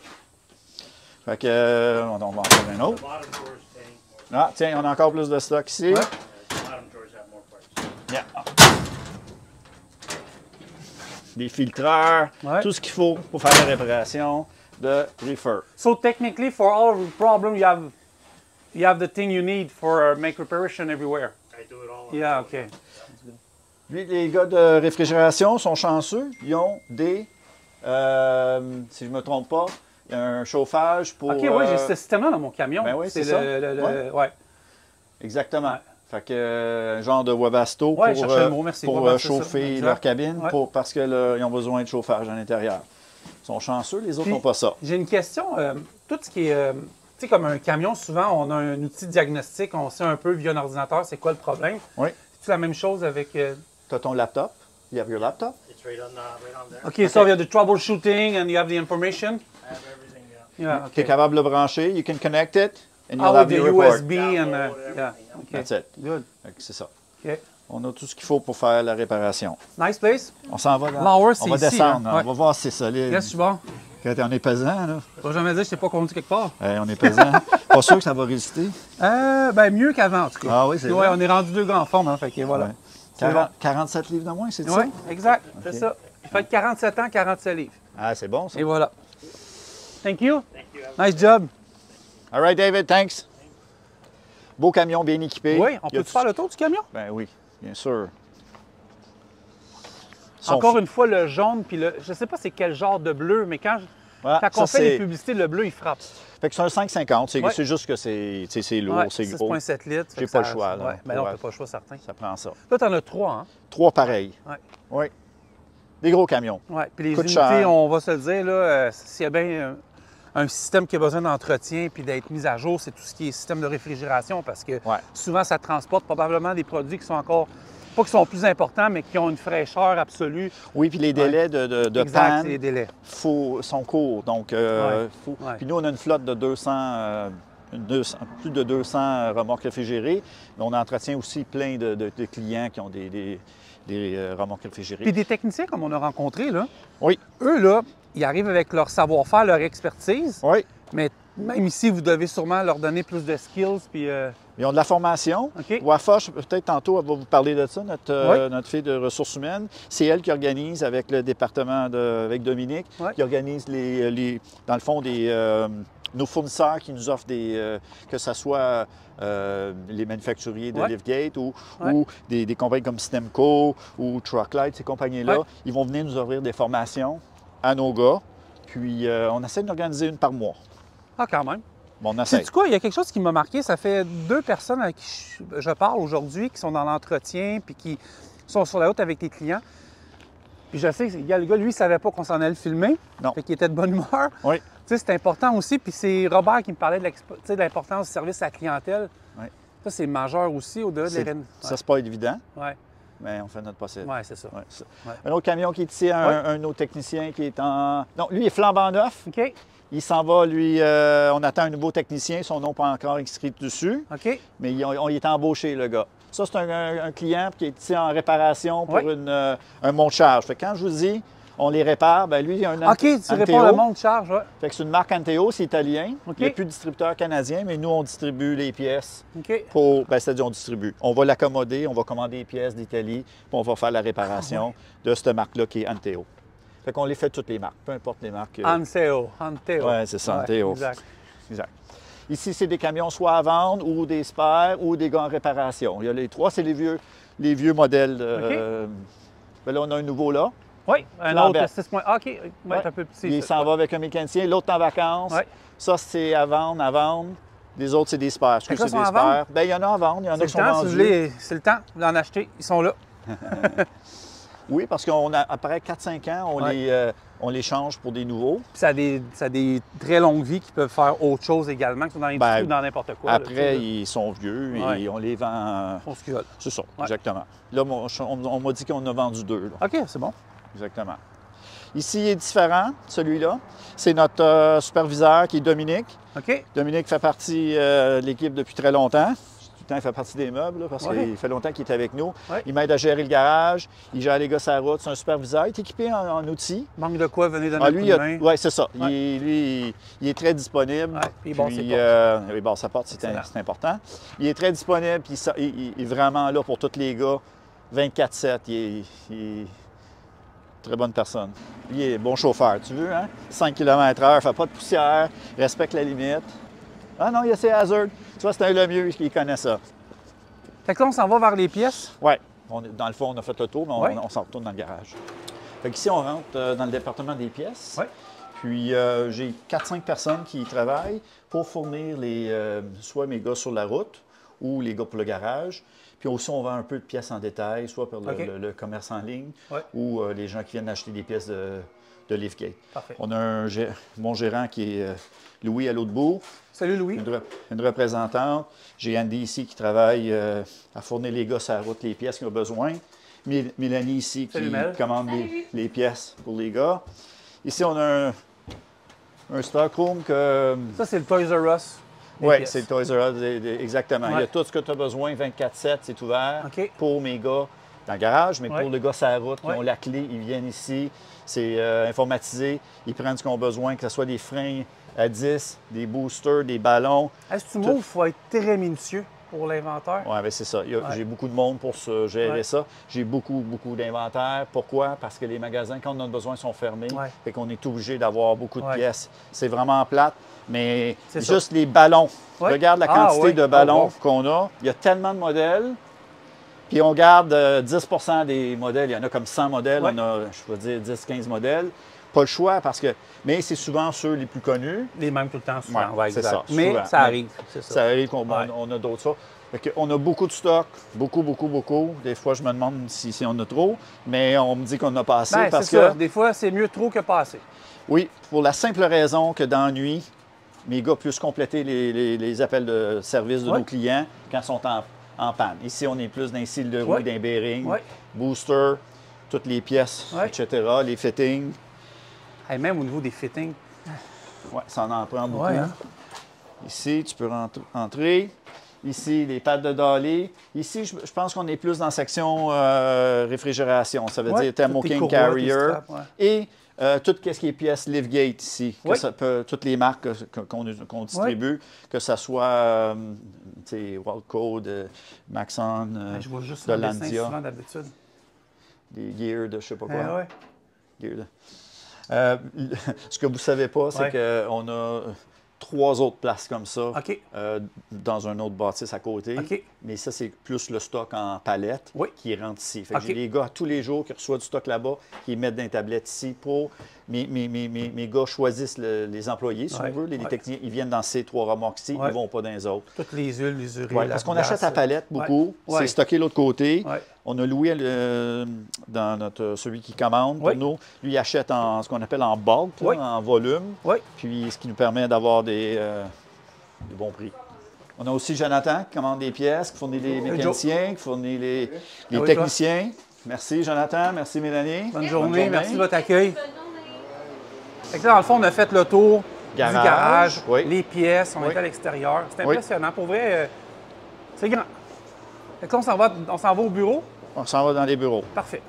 Fait que, on va en faire un autre. Bottom drawers staying. Ah, tiens, on a encore plus de stock ici. Ouais. Bottom drawers have more parts. Yeah. Des filtreurs, Ouais. tout ce qu'il faut pour faire la réparation de reefer. So technically, for all problem, you have the thing you need for make reparation everywhere. I do it all. on Yeah, the okay. Lui, les gars de réfrigération sont chanceux. Ils ont des, si je ne me trompe pas, il y a un chauffage pour... OK, oui, j'ai ce système-là dans mon camion. Ben oui, c'est ça. Ouais. Exactement. Fait que un genre de Webasto Ouais, pour, cherchez le mot, merci. pour Webasto, c'est ça. chauffer Exact. leur cabine Ouais. parce qu'ils ont besoin de chauffage à l'intérieur. Ils sont chanceux, les autres Puis, n'ont pas ça. J'ai une question. Tout ce qui est... tu sais, comme un camion, souvent, on a un outil diagnostic. On sait un peu via un ordinateur c'est quoi le problème. Oui. C'est la même chose avec... Tu as ton laptop. You have your laptop. It's right on there. OK, so you have the troubleshooting and you have the information. I have everything. Yeah, Tu es OK. capable de le brancher. You can connect it and you'll Ah oui, have the your report. USB and... Download yeah, everything, OK. That's it. Good. Fait que c'est ça. OK. On a tout ce qu'il faut pour faire la réparation. Nice place. On s'en va là. Lauer, On c'est va ici, descendre. hein? Ouais. On va voir si c'est solide. Yes, je suis bon. Quand on est pesant, là. Je vais jamais dire que je t'ai pas conduit quelque part. On est pesant. Pas sûr que ça va résister. Ben, mieux qu'avant, en tout cas. Ah oui, c'est Ouais, vrai. on est rendu 2 gars en forme, hein, fait que voilà. Ouais. C'est bon. 47 livres de moins, c'est ça? Oui, exact, Ok. c'est ça. Il fait 47 ans, 47 livres. Ah, c'est bon, ça. Et voilà. Thank you. Thank you. Nice job. All right, David, thanks. Beau camion bien équipé. Oui, on Il y a peut tout- faire le tour du camion? Ben oui, bien sûr. Encore une fois, le jaune, puis le... Je sais pas c'est quel genre de bleu, mais quand on fait les publicités, le bleu, il frappe. Fait que c'est un 5,50. C'est Ouais. c'est juste que c'est lourd, Ouais, c'est gros. 6,7 litres. J'ai fait pas que le choix, là. Ouais, ben non, Ouais. t'as pas le choix, certain. Ça prend ça. Là, t'en as 3, hein? 3 pareils. Ouais. Oui. Des gros camions. Ouais. Puis les Coûte unités, cher. on va se le dire, là, s'il y a bien un système qui a besoin d'entretien puis d'être mis à jour, c'est tout ce qui est système de réfrigération parce que Ouais. souvent, ça transporte probablement des produits qui sont encore, pas qui sont plus importants, mais qui ont une fraîcheur absolue. Oui, puis les délais de Exact, panne c'est les délais. sont courts. Donc, Ouais. Ouais. Puis nous, on a une flotte de 200, plus de 200 remorques réfrigérées, mais on entretient aussi plein de clients qui ont des remorques réfrigérées. Puis des techniciens comme on a rencontrés, là, Oui, eux, là, ils arrivent avec leur savoir-faire, leur expertise, oui. mais même ici, vous devez sûrement leur donner plus de skills, puis... Ils ont de la formation. OK. Wafa, peut-être tantôt, elle va vous parler de ça, Oui. notre fille de ressources humaines. C'est elle qui organise avec le département, avec Dominique, Oui. qui organise dans le fond, nos fournisseurs qui nous offrent que ce soit les manufacturiers de Oui. Liftgate ou Oui. des compagnies comme Stemco ou Trucklight, ces compagnies-là. Oui. Ils vont venir nous offrir des formations à nos gars. Puis on essaie d'organiser une par mois. Ah, quand même. Bon, on essaie. Sais-tu quoi? Il y a quelque chose qui m'a marqué. Ça fait 2 personnes avec qui je parle aujourd'hui qui sont dans l'entretien puis qui sont sur la route avec les clients. Puis je sais que le gars, lui, il ne savait pas qu'on s'en allait filmer. Non. Fait qu'il était de bonne humeur. Oui. Tu sais, c'est important aussi. Puis c'est Robert qui me parlait de l'importance du service à la clientèle. Oui. Ça, c'est majeur aussi au-delà de l'RN. Ça, c'est pas évident, Ouais. mais on fait notre possible. Ouais, c'est ça. Ouais, c'est ça. Ouais. Un autre camion qui est ici, un autre technicien qui est en... Non, lui, il est flambant neuf. OK. Il s'en va, lui, on attend un nouveau technicien, son nom pas encore inscrit dessus, OK. mais il est embauché, le gars. Ça, c'est un client qui est ici en réparation pour Ouais. un monte-charge. Fait que quand je vous dis, on les répare, bien lui, il y a un OK, tu réponds Anteo. le monde de charge, ouais. Fait que c'est une marque Anteo, c'est italien. OK. Il n'y a plus de distributeur canadien, mais nous, on distribue les pièces. OK. C'est-à-dire, on distribue. On va l'accommoder, on va commander les pièces d'Italie, puis on va faire la réparation de cette marque-là qui est Anteo. Fait qu'on les fait toutes les marques, peu importe les marques. Anteo. Anteo. Oui, c'est ça, Anteo. Exact. Exact. Ici, c'est des camions soit à vendre ou des spares ou des gars en réparation. Il y a les trois, c'est les vieux modèles. Ben là, on a un nouveau là. Oui, un Flambette. autre 6 points. OK, ouais, Ouais. un peu petit. Il ça. s'en va avec un mécanicien. L'autre est en vacances. Ouais. Ça, c'est à vendre. Les autres, c'est des spares. Fait que C'est ça, des sont à vendre? spares. Bien, il y en a à vendre. Il y en a C'est qui sont le temps, si vous vendus. voulez, c'est le temps d'en acheter. Ils sont là. Oui, parce qu'on a, après 4-5 ans, on les change pour des nouveaux. Puis ça a des très longues vies qui peuvent faire autre chose également, qui sont dans l'industrie ou dans n'importe quoi. Après, ils sont vieux et on les vend. On se cule. C'est ça, exactement. Là, on m'a dit qu'on en a vendu 2. Là. OK, c'est bon. Exactement. Ici, il est différent, celui-là. C'est notre superviseur qui est Dominique. OK. Dominique fait partie de l'équipe depuis très longtemps. Tout le temps, il fait partie des meubles là, parce qu'il fait longtemps qu'il est avec nous. Ouais. Il m'aide à gérer le garage. Il gère les gars sur la route. C'est un superviseur. Il est équipé en outils. Manque de quoi, venez donner un coup Lui, de main. oui, c'est ça. Ouais. Il est très disponible. Ouais, puis il barre ses il barre sa porte, c'est important. Il est très disponible, puis il est vraiment là pour tous les gars, 24/7. Il est très bonne personne. Il est bon chauffeur, tu veux, hein? 5 km/h, fait pas de poussière, respecte la limite. Ah non, il y a ses hazards. Tu vois, c'est un Lemieux qui connaît ça. Fait que là, on s'en va vers les pièces. Oui. Dans le fond, on a fait le tour, mais Ouais. on s'en retourne dans le garage. Fait qu'ici, on rentre dans le département des pièces. Ouais. Puis, j'ai 4-5 personnes qui y travaillent pour fournir soit mes gars sur la route ou les gars pour le garage. Puis aussi, on vend un peu de pièces en détail, soit pour le commerce en ligne ou les gens qui viennent acheter des pièces de Liftgate. Parfait. On a mon gérant qui est Louis à l'autre bout. Salut Louis. Une représentante. J'ai Andy ici qui travaille à fournir les gars sur la route les pièces qu'ils ont besoin. Mélanie ici qui commande les pièces pour les gars. Ici, on a un stockroom que... Ça, c'est le Toys R Us. Oui, c'est le Toys R Us, exactement. Ouais. Il y a tout ce que tu as besoin, 24/7, c'est ouvert OK. pour mes gars dans le garage, mais pour les gars sur la route qui Ouais. ont la clé, ils viennent ici. C'est informatisé. Ils prennent ce qu'ils ont besoin, que ce soit des freins à 10, des boosters, des ballons. Est-ce que tu m'ouvres, il faut être très minutieux pour l'inventaire. Oui, bien c'est ça. J'ai beaucoup de monde pour gérer ça. J'ai beaucoup d'inventaire. Pourquoi? Parce que les magasins, quand on en a besoin, sont fermés. Fait qu'on est obligé d'avoir beaucoup de pièces. C'est vraiment plate, mais juste les ballons. Regarde la quantité de ballons qu'on a. Il y a tellement de modèles. Puis on garde 10 des modèles. Il y en a comme 100 modèles. On a, je peux dire, 10-15 modèles. Pas le choix parce que... Mais c'est souvent ceux les plus connus. Les mêmes tout le temps, souvent. Ouais, c'est ça. Mais souvent. ça arrive. Ça arrive qu'on on a d'autres ça. On a beaucoup de stock, beaucoup. Des fois, je me demande si on a trop, mais on me dit qu'on a pas assez parce que... Des fois, c'est mieux trop que pas assez. Oui, pour la simple raison que dans la nuit, mes gars puissent compléter les appels de service de nos clients quand ils sont en panne. Ici, on est plus d'un cil de roue, d'un bearing, booster, toutes les pièces, etc., les fittings. Et même au niveau des fittings. Oui, ça en prend beaucoup. Hein? Ici, tu peux entrer. Ici, les pattes de dolly. Ici, je pense qu'on est plus dans la section réfrigération. Ça veut dire Thermo King Carrier. Et tout ce qui est pièces Liftgate ici. Toutes les marques qu'on distribue, que ce soit Wildcode, Maxon, je vois juste de le dessin Landia. souvent d'habitude. Des gears de je sais pas quoi. Ouais. Ce que vous ne savez pas, c'est qu'on a 3 autres places comme ça dans un autre bâtisse à côté. Mais ça, c'est plus le stock en palette qui rentre ici. Fait que j'ai des gars tous les jours qui reçoivent du stock là-bas, qui mettent dans les tablettes ici pour... Mes gars choisissent les employés, si on veut. Les techniciens, ils viennent dans ces 3 remorques-ci, ils ne vont pas dans les autres. Toutes les huiles, les urées. Parce qu'on achète à palette beaucoup. C'est stocké de l'autre côté. On a Louis dans celui qui commande pour nous. Lui, il achète ce qu'on appelle en bulk, en volume. Puis ce qui nous permet d'avoir des bons prix. On a aussi Jonathan qui commande des pièces, qui fournit les mécaniciens, qui fournit les techniciens. Merci Jonathan, merci Mélanie. Bonne journée, merci de votre accueil. Fait que là, dans le fond, on a fait le tour du garage, les pièces, on était à l'extérieur. C'est impressionnant. Pour vrai, c'est grand. Fait que là, on s'en va au bureau? On s'en va dans les bureaux. Parfait.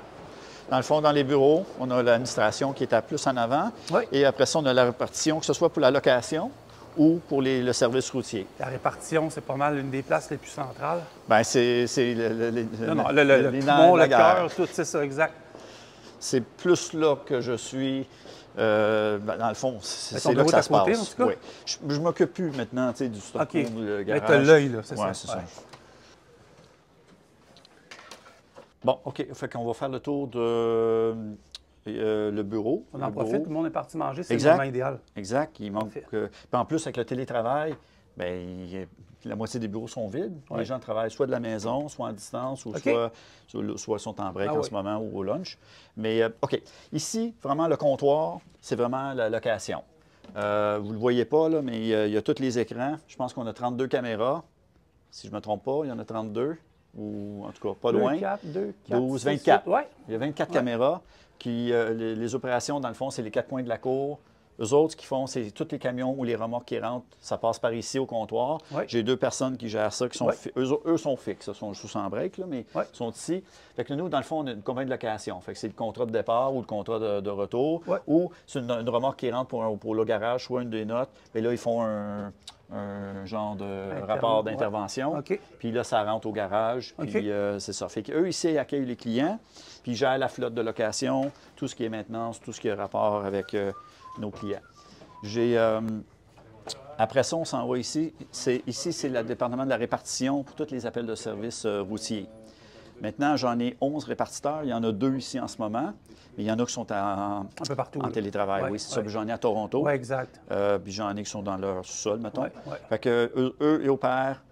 Dans le fond, dans les bureaux, on a l'administration qui est à plus en avant. Et après ça, on a la répartition, que ce soit pour la location ou pour le service routier. La répartition, c'est pas mal l'une des places les plus centrales. Bien, c'est le poumon, le cœur, tout, c'est ça, exact. C'est plus là que je suis. Dans le fond, c'est là que ça se passe. En tout cas? Oui. Je m'occupe plus maintenant du stock le garage. Mais tu as l'œil, là, c'est ça. C'est ça. Bon, OK. Fait qu'on va faire le tour de le bureau. On en profite, tout le monde est parti manger, c'est le moment idéal. Exact. Il manque. Puis en plus, avec le télétravail, bien, la moitié des bureaux sont vides. Ouais. Les gens travaillent soit de la maison, soit en distance, ou OK. soit sont en break Ah en oui. ce moment ou au lunch. Mais, OK. Ici, vraiment, le comptoir, c'est vraiment la location. Vous ne le voyez pas, là, mais il y a tous les écrans. Je pense qu'on a 32 caméras. Si je ne me trompe pas, il y en a 32, ou en tout cas pas loin. 2, 4, 12, 24. Oui. Il y a 24 Ouais. caméras. Qui, les opérations, dans le fond, c'est les 4 coins de la cour. Eux autres, ce qu'ils font, c'est tous les camions ou les remorques qui rentrent, ça passe par ici au comptoir. Ouais. J'ai 2 personnes qui gèrent ça, qui sont Ouais. eux sont fixes, ils sont sous sans break, là, mais Ouais. ils sont ici. Fait que nous, dans le fond, on a une compagnie de location. Fait que c'est le contrat de départ ou le contrat de retour. Ouais. Ou c'est une remorque qui rentre pour le garage, soit une des notes. Mais là, ils font un genre de rapport Ouais. d'intervention. OK. Puis là, ça rentre au garage. Puis OK. c'est ça. Fait qu'eux, ici, ils accueillent les clients. Puis ils gèrent la flotte de location, tout ce qui est maintenance, tout ce qui est rapport avec nos clients. Après ça, on s'en va ici. Ici, c'est le département de la répartition pour tous les appels de services routiers. Maintenant, j'en ai 11 répartiteurs. Il y en a 2 ici en ce moment. Mais il y en a qui sont Un peu partout. en là. télétravail. Ouais, Oui, c'est ça. ouais. Puis j'en ai à Toronto. Oui, exact. Puis j'en ai qui sont dans leur sous-sol, mettons. Ouais, ouais. Fait que eux, ils opèrent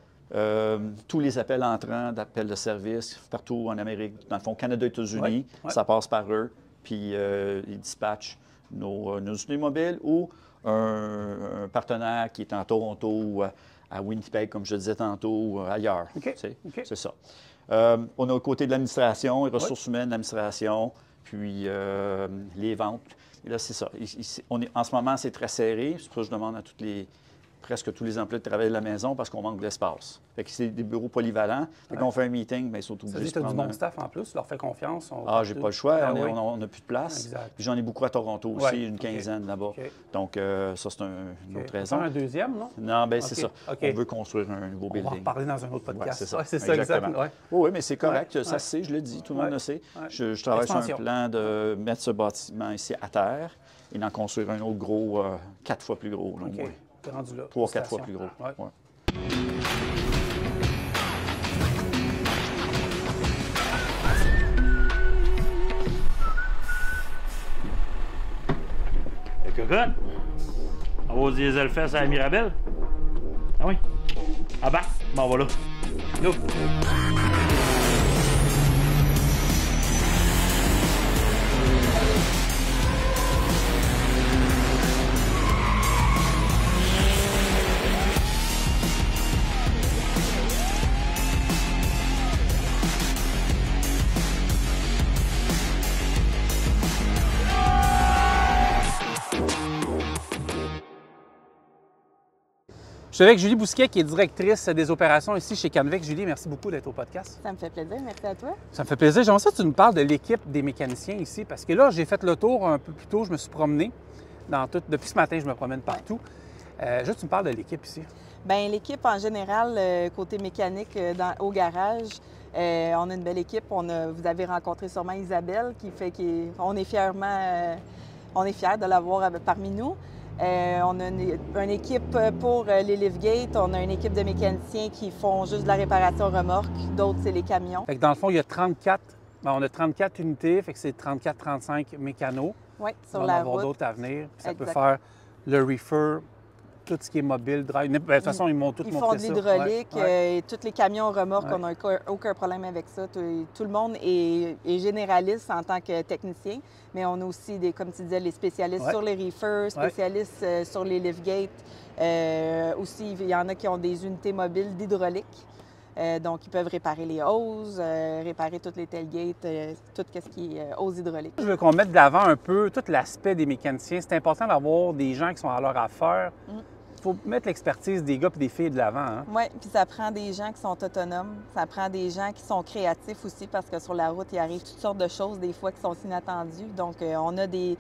tous les appels entrants d'appels de service partout en Amérique, dans le fond, Canada, États-Unis, Ouais, ouais. ça passe par eux. Puis ils dispatchent nos unités mobiles ou un partenaire qui est en Toronto ou à Winnipeg, comme je disais tantôt, ou ailleurs. OK, Tu sais, OK. c'est ça. On a au côté de l'administration, les ressources humaines, l'administration, puis les ventes. Et là, c'est ça. En ce moment, c'est très serré. C'est pour ça que je demande à presque tous les employés de travailler de la maison parce qu'on manque d'espace. Fait que c'est des bureaux polyvalents. Fait qu'on fait un meeting, bien, ils sont Ça obligés dit de que tu as du prendre bon staff en plus, tu leur fais confiance. j'ai pas le choix. Ah, On n'a plus de place. Exact. Puis j'en ai beaucoup à Toronto aussi, Ouais, une OK. quinzaine là-bas. OK. Donc, ça, c'est une autre On raison. un deuxième, non? Non, bien, c'est OK, ça. OK. On veut construire un nouveau On va en building. reparler dans un autre Ouais, podcast. c'est ça. Ouais, c'est ça, Exactement. exact. Ouais. Oui, mais c'est correct. Ouais, Ça ouais. se sait, je le dis. Tout le monde Ouais, le sait. ouais. Je travaille sur un Extension. plan de mettre ce bâtiment ici à terre et d'en construire un autre gros, 4 fois plus gros. Là, au OK. moins. T'es rendu là. 3-4 fois Félicitations. plus gros. Ouais. Ouais. Cocotte? On va au Diesel Fest à la Mirabelle? Ah oui? Ah bah, bon, voilà. Go! Je suis avec Julie Bousquet, qui est directrice des opérations ici chez Canvec. Julie, merci beaucoup d'être au podcast. Ça me fait plaisir. Merci à toi. Ça me fait plaisir. J'aimerais ça que tu nous parles de l'équipe des mécaniciens ici, parce que là, j'ai fait le tour un peu plus tôt. Je me suis promené dans tout. Depuis ce matin, je me promène partout. Juste, tu me parles de l'équipe ici. Bien, l'équipe en général, côté mécanique, au garage, on a une belle équipe. Vous avez rencontré sûrement Isabelle, on est fiers de l'avoir parmi nous. On a une équipe pour les liftgates. On a une équipe de mécaniciens qui font juste de la réparation remorque. D'autres, c'est les camions. Fait que dans le fond, il y a 34. On a 34 unités, fait que c'est 34-35 mécanos. Oui, sur On va en la avoir route. d'autres à venir. Puis ça peut Exact. faire le reefer, tout ce qui est mobile, drive. De toute façon, ils m'ont tout Ils montré font de ça. l'hydraulique, Ouais, ouais. et tous les camions remorques, Ouais. on n'a aucun problème avec ça. Tout le monde est généraliste en tant que technicien, mais on a aussi, comme tu disais, les spécialistes Ouais. sur les reefers, spécialistes sur les liftgates. Aussi, il y en a qui ont des unités mobiles d'hydraulique. Donc, ils peuvent réparer les hoses, réparer toutes les tailgates, tout ce qui est hoses hydrauliques. Je veux qu'on mette de l'avant un peu tout l'aspect des mécaniciens. C'est important d'avoir des gens qui sont à leur affaire. Il faut mettre l'expertise des gars et des filles de l'avant. Hein? Oui, puis ça prend des gens qui sont autonomes, ça prend des gens qui sont créatifs aussi, parce que sur la route, il arrive toutes sortes de choses, des fois, qui sont inattendues. Donc, on a des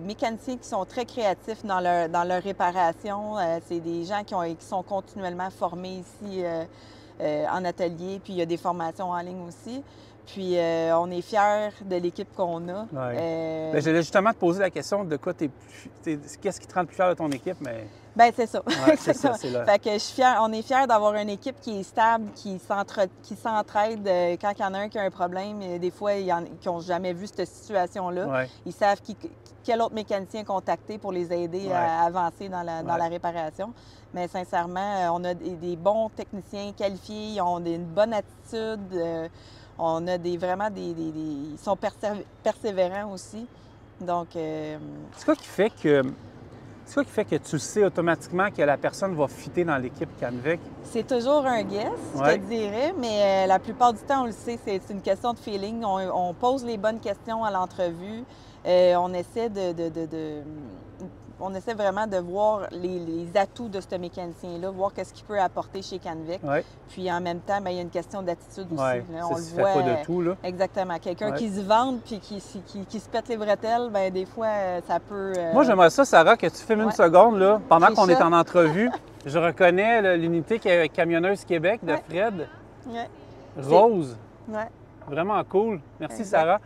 mécaniciens qui sont très créatifs dans leur réparation. C'est des gens qui sont continuellement formés ici en atelier, puis il y a des formations en ligne aussi. Puis, on est fiers de l'équipe qu'on a. Ouais. J'allais justement te poser la question de quoi qu'est-ce qui te rend le plus fier de ton équipe, mais... Ben c'est ça. Ouais, c'est ça, c'est là. Fait que on est fiers d'avoir une équipe qui est stable, qui s'entraide quand il y en a un qui a un problème. Et des fois, qui n'ont jamais vu cette situation-là. Ouais. Ils savent quel autre mécanicien contacter pour les aider à avancer dans la réparation. Mais sincèrement, on a des bons techniciens qualifiés, ils ont une bonne attitude. On a ils sont persévérants aussi. Donc, C'est quoi qui fait que tu sais automatiquement que la personne va fitter dans l'équipe Canvec? c'est toujours un guess, je Ouais. te dirais, mais la plupart du temps, on le sait, c'est une question de feeling. On pose les bonnes questions à l'entrevue. On essaie on essaie vraiment de voir les atouts de ce mécanicien-là, voir qu'est-ce qu'il peut apporter chez Canvec. Ouais. Puis en même temps, bien, il y a une question d'attitude aussi. Ouais. Là, on le Ça fait voit. pas de tout, là. Exactement. Quelqu'un Ouais. qui se vante puis qui se pète les bretelles, bien, des fois, ça peut. Moi, j'aimerais ça, Sarah, que tu filmes une Ouais. seconde, là, pendant C'est qu'on est ça. en entrevue. Je reconnais là, l'unité Camionneuse Québec de Ouais. Fred. Ouais. Rose. Ouais. Vraiment cool. Merci, Exact. Sarah.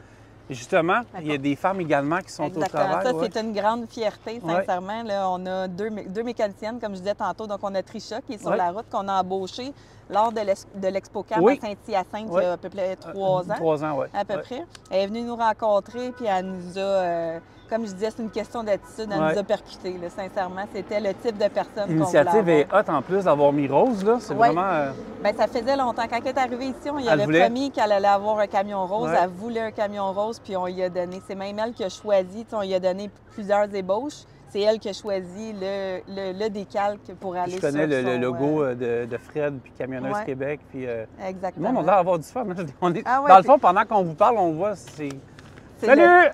Et justement, il y a des femmes également qui sont Exactement. au travail. Ça, ouais. c'est une grande fierté, Ouais. sincèrement. Là, on a deux mécaniciennes, comme je disais tantôt. Donc, on a Trisha qui est sur Ouais. la route, qu'on a embauchée lors de l'ExpoCam Oui. à Saint-Hyacinthe Ouais. il y a à peu près 3 ans. 3 ans, oui. À peu près. Elle est venue nous rencontrer, puis elle nous a, comme je disais, c'est une question d'attitude, elle Ouais. nous a percutés. Là, sincèrement, c'était le type de personne qu'on L'initiative voulait est hot en plus d'avoir mis Rose, là. C'est Ouais. vraiment. Bien, ça faisait longtemps. Quand elle est arrivée ici, on y Elle avait voulait. promis qu'elle allait avoir un camion rose. Ouais. Elle voulait un camion rose, puis on y a donné. C'est même elle qui a choisi. Tu sais, on y a donné plusieurs ébauches. C'est elle qui a choisi le décalque pour aller Je connais sur le son, logo de Fred puis Camionneuse Ouais. Québec. Puis, le Exactement. monde a l'air d'avoir du fun. Hein. Ah ouais, Dans le c'est- fond, pendant qu'on vous parle, on voit, c'est. C'est Salut!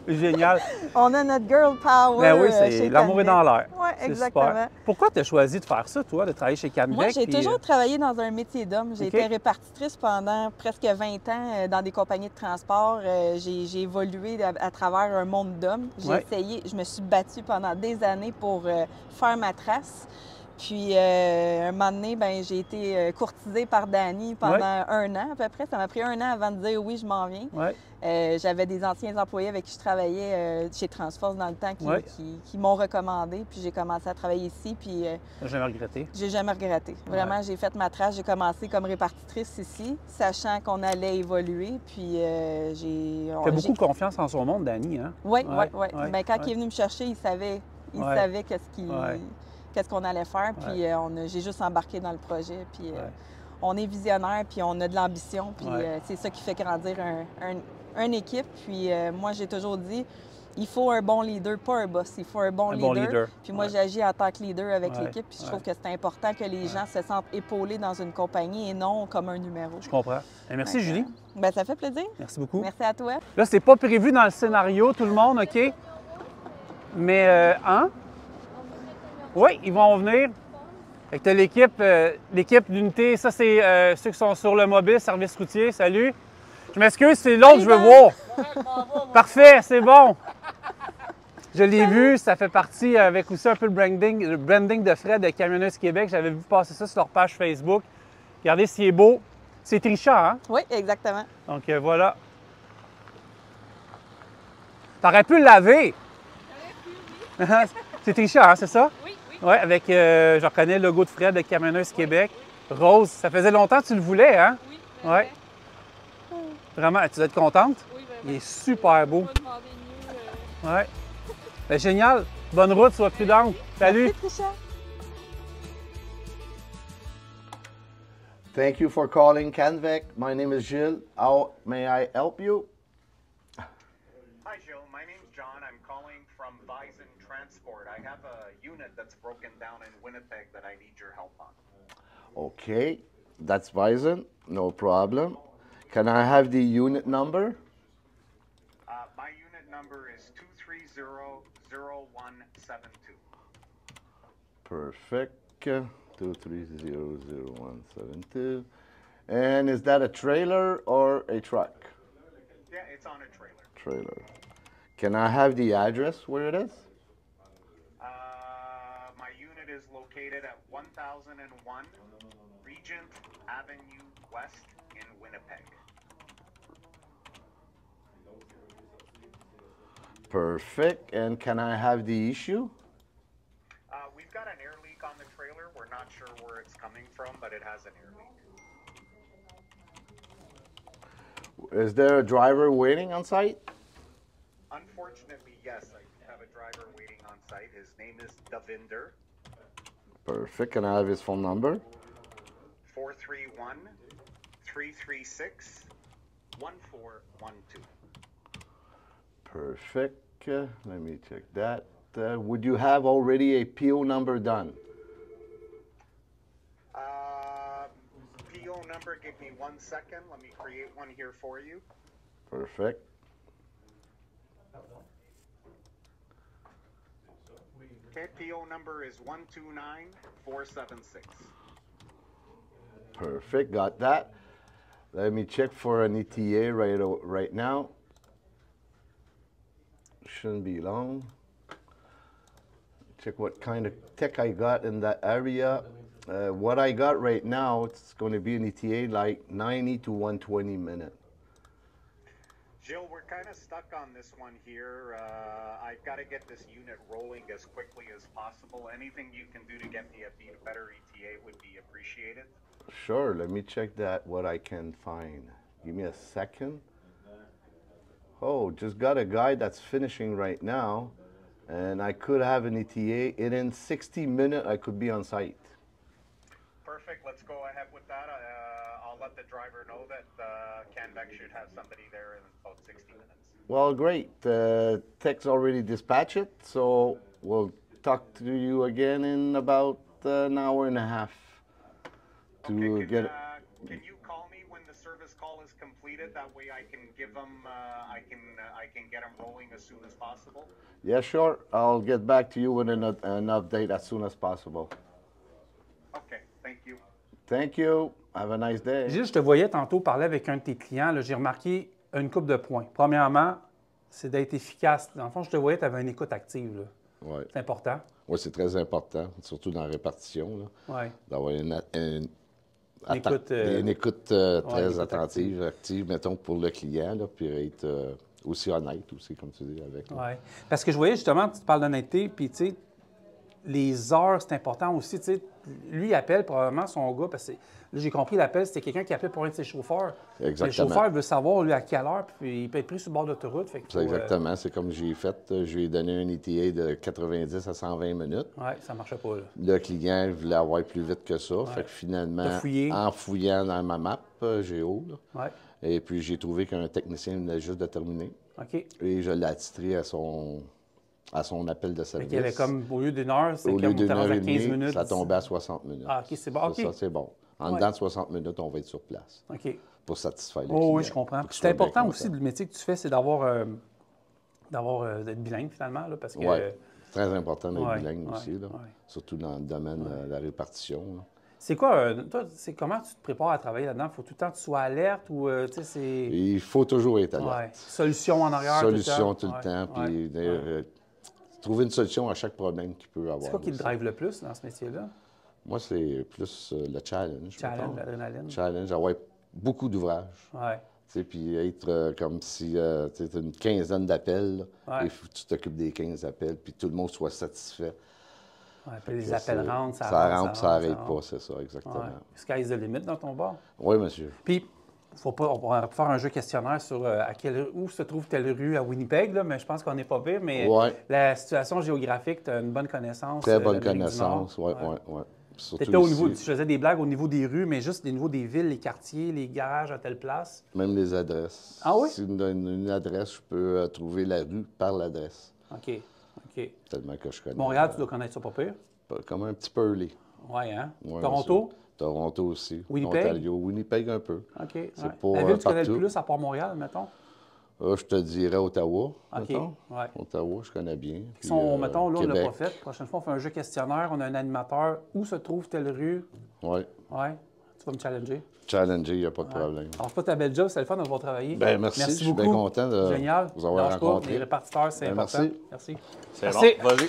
Génial. On a notre girl power. Ben oui, chez c'est l'amour est dans l'air. Oui, C'est exactement. super. Pourquoi tu as choisi de faire ça, toi, de travailler chez Canvec? Moi, j'ai puis, toujours travaillé dans un métier d'homme. J'ai OK. été répartitrice pendant presque 20 ans dans des compagnies de transport. J'ai évolué à travers un monde d'hommes. J'ai Ouais. essayé, je me suis battue pendant des années pour faire ma trace. Puis, un moment donné, ben, j'ai été courtisée par Danny pendant Ouais. 1 an à peu près. Ça m'a pris 1 an avant de dire oui, je m'en viens. Ouais. J'avais des anciens employés avec qui je travaillais chez Transforce dans le temps Ouais. qui m'ont recommandé. Puis j'ai commencé à travailler ici. Puis J'ai jamais regretté. j'ai jamais regretté. Vraiment, j'ai fait ma trace. J'ai commencé comme répartitrice ici, sachant qu'on allait évoluer. Puis j'ai. Tu as beaucoup confiance en son monde, Danny, hein? Oui, oui, Ouais, oui. ouais, Ben, quand ouais. il est venu me chercher, il savait Ouais. qu'est-ce qu'on allait faire. Puis j'ai juste embarqué dans le projet. Puis on est visionnaire, puis on a de l'ambition. Puis Ouais. c'est ça qui fait grandir une équipe. Puis moi, j'ai toujours dit, il faut un bon leader, pas un boss. Il faut un bon leader. Puis moi, Ouais. j'agis en tant que leader avec Ouais. l'équipe. Puis je Ouais. trouve que c'est important que les gens se sentent épaulés dans une compagnie et non comme un numéro. Je comprends. Merci, Fait que, Julie. Ben, ça fait plaisir. Merci beaucoup. Merci à toi. Là, c'est pas prévu dans le scénario, tout le monde, OK? Mais, hein? Oui, ils vont venir. Fait que t'as l'équipe d'unité. Ça, c'est ceux qui sont sur le mobile, service routier. Salut. Je m'excuse, c'est l'autre que je veux voir. Parfait, c'est bon. Je l'ai vu, ça fait partie avec aussi un peu le branding de Fred de Camionneuse Québec. J'avais vu passer ça sur leur page Facebook. Regardez s'il est beau. C'est Trisha, hein? Oui, exactement. Donc voilà. T'aurais pu le laver. C'est Trisha, hein, c'est ça? Oui, oui. Oui, avec, je reconnais le logo de Fred de Camionneuse Québec. Rose, ça faisait longtemps que tu le voulais, hein? Oui. Ouais. Vraiment, tu dois être contente? Oui, Il est super beau. pas demander mieux. Ouais. Ben, génial. Bonne route, sois prudente. Salut. Merci, Trisha. Thank you for calling Canvec. My name is Gilles. How may I help you? Hi, Jill. My name's John. I'm calling from Bison Transport. I have a unit that's broken down in Winnipeg that I need your help on. Okay, that's Bison. No problem. Can I have the unit number? My unit number is 2300172. Perfect. 2300172. And is that a trailer or a truck? Yeah, it's on a trailer. Trailer. Can I have the address where it is? My unit is located at 1001 Regent Avenue West in Winnipeg. Perfect. And can I have the issue? not sure where it's coming from, but it has an air leak. Is there a driver waiting on site? Unfortunately, yes, I have a driver waiting on site. His name is Davinder. Perfect. Can I have his phone number? 431-336-1412. Perfect. Let me check that. Would you have already a PO number done? PO number, give me 1 second. Let me create one here for you. Perfect. Okay, PO number is 129476. Perfect. Got that. Let me check for an ETA right now. Shouldn't be long. Check what kind of tech I got in that area. What I got right now, it's going to be an ETA like 90 to 120 minutes. Jill, we're kind of stuck on this one here. I've got to get this unit rolling as quickly as possible. Anything you can do to get me a better ETA would be appreciated. Sure, let me check that, what I can find. Give me a second. Oh, just got a guy that's finishing right now, and I could have an ETA. And in 60 minutes, I could be on site. Perfect, let's go ahead with that. I'll let the driver know that Canvec should have somebody there in about 60 minutes. Well, great. Tech's already dispatched, so we'll talk to you again in about an hour and a half. Okay, can you call me when the service call is completed? That way I can give them, I can get them rolling as soon as possible. Yeah, sure. I'll get back to you with an update as soon as possible. Okay, thank you. Thank you. Have a nice day. Gilles, je te voyais tantôt parler avec un de tes clients. J'ai remarqué une couple de points. Premièrement, c'est d'être efficace. Dans le fond, je te voyais, tu avais une écoute active. Ouais. C'est important. Oui, c'est très important, surtout dans la répartition. Ouais. D'avoir une écoute très attentive, active, mettons, pour le client, là, puis être aussi honnête aussi, comme tu dis, avec. Oui. Parce que je voyais justement, tu parles d'honnêteté, puis tu sais, les heures, c'est important aussi. Tu sais, lui, il appelle probablement son gars, parce que là, j'ai compris, l'appel, c'était quelqu'un qui appelle pour un de ses chauffeurs. Exactement. Le chauffeur veut savoir, lui, à quelle heure, puis il peut être pris sur le bord de l'autoroute. Exactement. C'est comme j'ai fait. Je lui ai donné un ETA de 90 à 120 minutes. Oui, ça ne marchait pas, là. Le client voulait avoir plus vite que ça. Fait que finalement, en fouillant dans ma map Géo, et puis j'ai trouvé qu'un technicien venait juste de terminer. OK. Et je l'ai attitré à son appel de service. Il y avait comme, au lieu d'une heure, c'est comme on était à 15 minutes. Ça tombait à 60 minutes. Ah, OK, c'est bon. OK. Ça, c'est bon. En dedans de 60 minutes, on va être sur place. OK. Pour satisfaire les clients. Oui, je comprends. C'est important aussi, le métier que tu fais, c'est d'être bilingue, finalement, là, parce que... Oui, très important d'être bilingue aussi, là. Surtout dans le domaine de la répartition. Là. C'est quoi, toi, comment tu te prépares à travailler là-dedans? Il faut tout le temps que tu sois alerte ou, tu sais, c'est... Il faut toujours être alerte. Ouais. Solution en arrière, Solution tout le temps. Puis trouver une solution à chaque problème qu'il peut avoir. C'est quoi qui te drive le plus dans ce métier-là? Moi, c'est plus le challenge. Challenge, l'adrénaline. Challenge, avoir beaucoup d'ouvrages. Oui. Puis être comme si tu as une quinzaine d'appels, et tu t'occupes des 15 appels, puis tout le monde soit satisfait. Oui, puis les appels rentrent, ça rentre, ça n'arrête pas, c'est ça, exactement. Ouais. Sky's the limit dans ton bar? Oui, monsieur. Puis, on va faire un jeu questionnaire sur où se trouve telle rue à Winnipeg, là, mais je pense qu'on n'est pas pire, mais la situation géographique, tu as une bonne connaissance. Très bonne connaissance, oui. Peut-être là, tu faisais des blagues au niveau des rues, mais juste au niveau des villes, les quartiers, les garages à telle place. Même les adresses. Ah oui? Si tu me donnes une adresse, je peux trouver la rue par l'adresse. OK. Tellement que je connais. Montréal, tu dois connaître ça pas pire? Comme un petit peu early. Oui, hein? Ouais, Toronto? Toronto aussi. Winnipeg? Ontario. Winnipeg un peu. OK. C'est pas la ville que tu connais partout. le plus à part Montréal, mettons? Je te dirais Ottawa. OK. Ouais. Ottawa, je connais bien. Puis, mettons, là, on l'a pas fait. La prochaine fois, on fait un jeu questionnaire. On a un animateur. Où se trouve telle rue? Oui. Oui. Tu vas me challenger? Challenger, il n'y a pas de problème. Alors, pas ta belle job, c'est le fun de voir travailler. Bien, merci beaucoup. Je suis bien content de vous avoir rencontré. Les répartiteurs, c'est important. Merci. C'est bon, vas-y.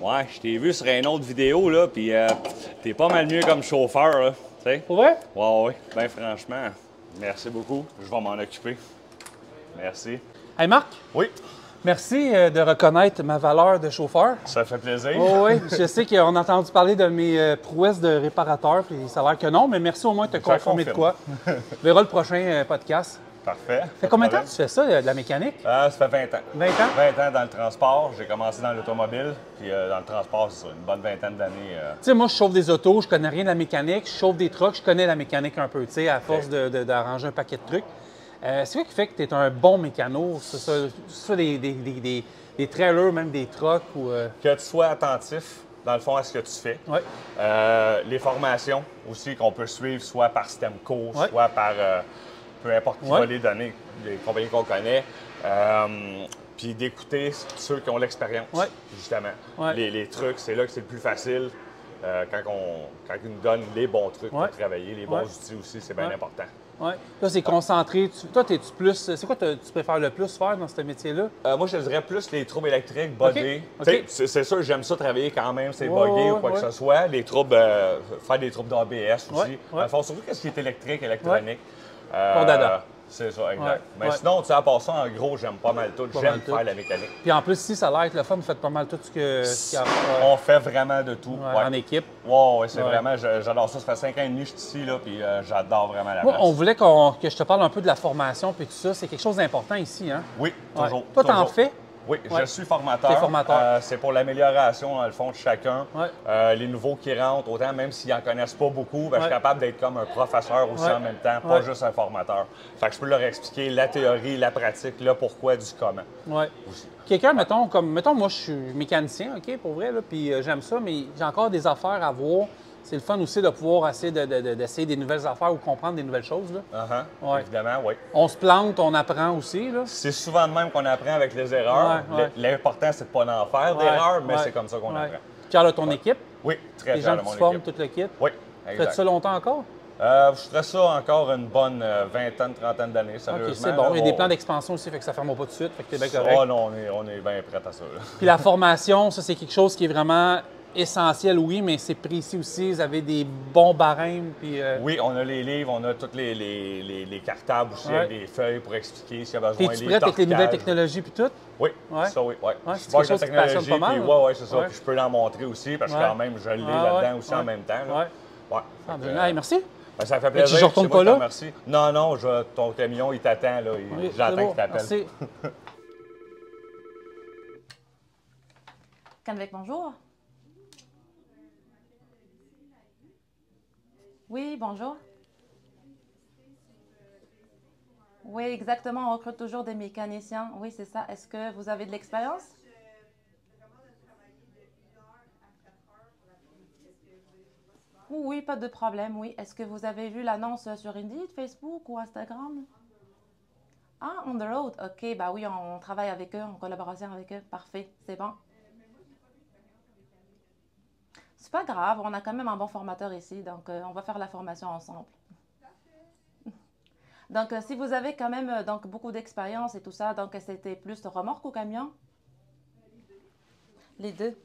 Ouais, je t'ai vu sur une autre vidéo, là, puis t'es pas mal mieux comme chauffeur, là, tu sais. Pour vrai? Ouais, ben franchement, merci beaucoup, je vais m'en occuper. Merci. Hey Marc? Oui? Merci de reconnaître ma valeur de chauffeur. Ça fait plaisir. Oh, oui, je sais qu'on a entendu parler de mes prouesses de réparateur, puis ça a l'air que non, mais merci au moins de te confirmer de quoi. On verra le prochain podcast. Parfait. Ça fait combien de temps que tu fais ça, de la mécanique? Ça fait 20 ans. 20 ans? 20 ans dans le transport. J'ai commencé dans l'automobile, puis dans le transport, c'est ça, une bonne vingtaine d'années. Tu sais, moi, je chauffe des autos, je connais rien de la mécanique. Je chauffe des trucks, je connais la mécanique un peu, tu sais, à force d'arranger un paquet de trucs. C'est quoi qui fait que tu es un bon mécano? C'est ça des trailers, même des trucks? Ou, Que tu sois attentif, dans le fond, à ce que tu fais. Ouais. Les formations aussi qu'on peut suivre, soit par Stemco, Ouais. soit par peu importe qui va les donner, les compagnies qu'on connaît. Puis d'écouter ceux qui ont l'expérience, justement. Ouais. Les trucs, c'est là que c'est le plus facile. Quand ils nous donnent les bons trucs pour travailler, les bons outils aussi, c'est bien important. Oui. Là, c'est concentré. Toi, es-tu plus. C'est quoi tu préfères le plus faire dans ce métier-là? Moi, je te dirais plus les troubles électriques, buggés. OK. C'est sûr, j'aime ça travailler quand même, c'est buggé ou quoi que ce soit. Les troubles, faire des troubles d'ABS aussi. Dans le fond, surtout ce qui est électrique, électronique. Ton dada. C'est ça, exact. Mais sinon, tu sais, à part ça, en gros, j'aime pas mal tout. J'aime faire la mécanique. Puis en plus, si ça a l'air être le fun, vous faites pas mal tout ce qu'il y a. On fait vraiment de tout. En équipe. Oui, c'est vraiment, j'adore ça. Ça fait 5 ans et demi que je suis ici, là, puis j'adore vraiment la place. On voulait que je te parle un peu de la formation puis tout ça. C'est quelque chose d'important ici, hein? Oui, toujours. Toi, t'en fais? Oui, je suis formateur. T'es formateur. C'est pour l'amélioration, dans le fond, de chacun. Ouais. Les nouveaux qui rentrent, autant même s'ils n'en connaissent pas beaucoup, je suis capable d'être comme un professeur aussi en même temps, pas juste un formateur. Fait que je peux leur expliquer la théorie, la pratique, le pourquoi du comment. Oui. Quelqu'un, mettons, moi, je suis mécanicien, OK, pour vrai, là, puis j'aime ça, mais j'ai encore des affaires à voir. C'est le fun aussi de pouvoir essayer d'essayer des nouvelles affaires ou comprendre des nouvelles choses. Là. Évidemment, oui. On se plante, on apprend aussi. C'est souvent de même qu'on apprend avec les erreurs. L'important, c'est de ne pas en faire d'erreurs, mais c'est comme ça qu'on apprend. Fier de ton équipe? Oui, très les fier gens de qui mon se forment, équipe. tout le kit? Oui, exact. Fais-tu ça longtemps encore? Je ferais ça encore une bonne vingtaine, trentaine d'années, sérieusement. OK, c'est bon. Il y a des plans d'expansion aussi, fait que ça ne ferme pas tout de suite, fait que t'es bien correct. Oh non, on est bien prêt à ça. Là. Puis la formation, ça, c'est quelque chose qui est vraiment essentiel, oui, mais c'est précis aussi. Vous avez des bons barèmes. Puis, Oui, on a les livres, on a tous les cartables aussi, avec des feuilles pour expliquer s'il y a besoin. T'es-tu prête avec les nouvelles technologies puis tout? Oui, ça oui. C'est quelque chose qui passionne pas mal. Oui, c'est ça. Puis je peux l'en montrer aussi, parce que quand même, je l'ai là-dedans aussi en même temps. Là. Hey, merci. Ben, ça fait plaisir. Je ne retourne pas là? Merci. Non, ton camion, il t'attend. J'attends qu'il t'appelle. Merci. Canvec, bonjour. Oui, bonjour. Oui, exactement. On recrute toujours des mécaniciens. Oui, c'est ça. Est-ce que vous avez de l'expérience? Oui, pas de problème, oui. Est-ce que vous avez vu l'annonce sur Indeed, Facebook ou Instagram? Ah, on the road. OK, bah oui, on travaille avec eux, en collaboration avec eux. Parfait, c'est bon. C'est pas grave, on a quand même un bon formateur ici, donc on va faire la formation ensemble. Donc, si vous avez quand même beaucoup d'expérience et tout ça, donc c'était plus remorque ou camion? Les deux.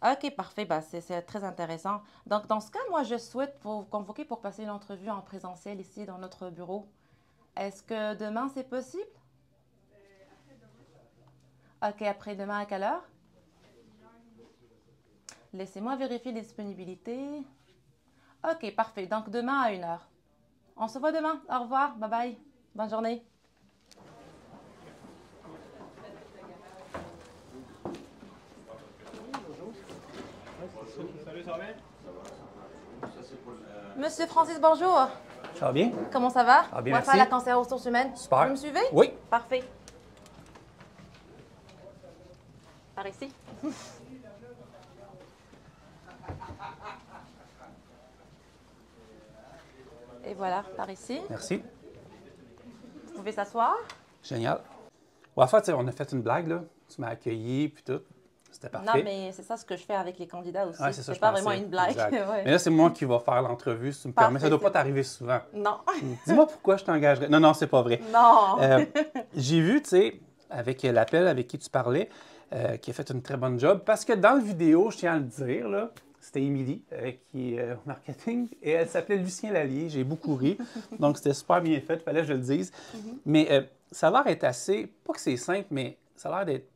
OK, parfait. Bah, c'est très intéressant. Donc, dans ce cas, moi, je souhaite vous convoquer pour passer une entrevue en présentiel ici dans notre bureau. Est-ce que demain, c'est possible? OK, après-demain, à quelle heure? Laissez-moi vérifier les disponibilités. OK, parfait. Donc, demain à 1h. On se voit demain. Au revoir. Bye-bye. Bonne journée. Salut, ça va bien? Monsieur Francis, bonjour. Ça va bien? Comment ça va? Ça va bien, On va merci. faire la conseillère aux ressources humaines. Super. Vous me suivez? Oui. Parfait. Par ici. Et voilà, par ici. Merci. Vous pouvez s'asseoir. Génial. Ouais, en fait, on a fait une blague, là. Tu m'as accueilli, puis tout. C'était parfait. Non, mais c'est ça ce que je fais avec les candidats aussi. Ouais, c'est ça, c'est pas vraiment une blague. Ouais. Mais là, c'est moi qui va faire l'entrevue, si tu me permets. Ça ne doit pas t'arriver souvent. Non. Dis-moi pourquoi je t'engagerais. Non, c'est pas vrai. Non. J'ai vu, tu sais, avec l'appel avec qui tu parlais, qui a fait une très bonne job. Parce que dans la vidéo, je tiens à le dire, là, c'était Émilie qui est au marketing et elle s'appelait Lucien Lallier. J'ai beaucoup ri. Donc, c'était super bien fait. Il fallait que je le dise. Mais ça a l'air être assez, pas que c'est simple, mais ça a l'air d'être...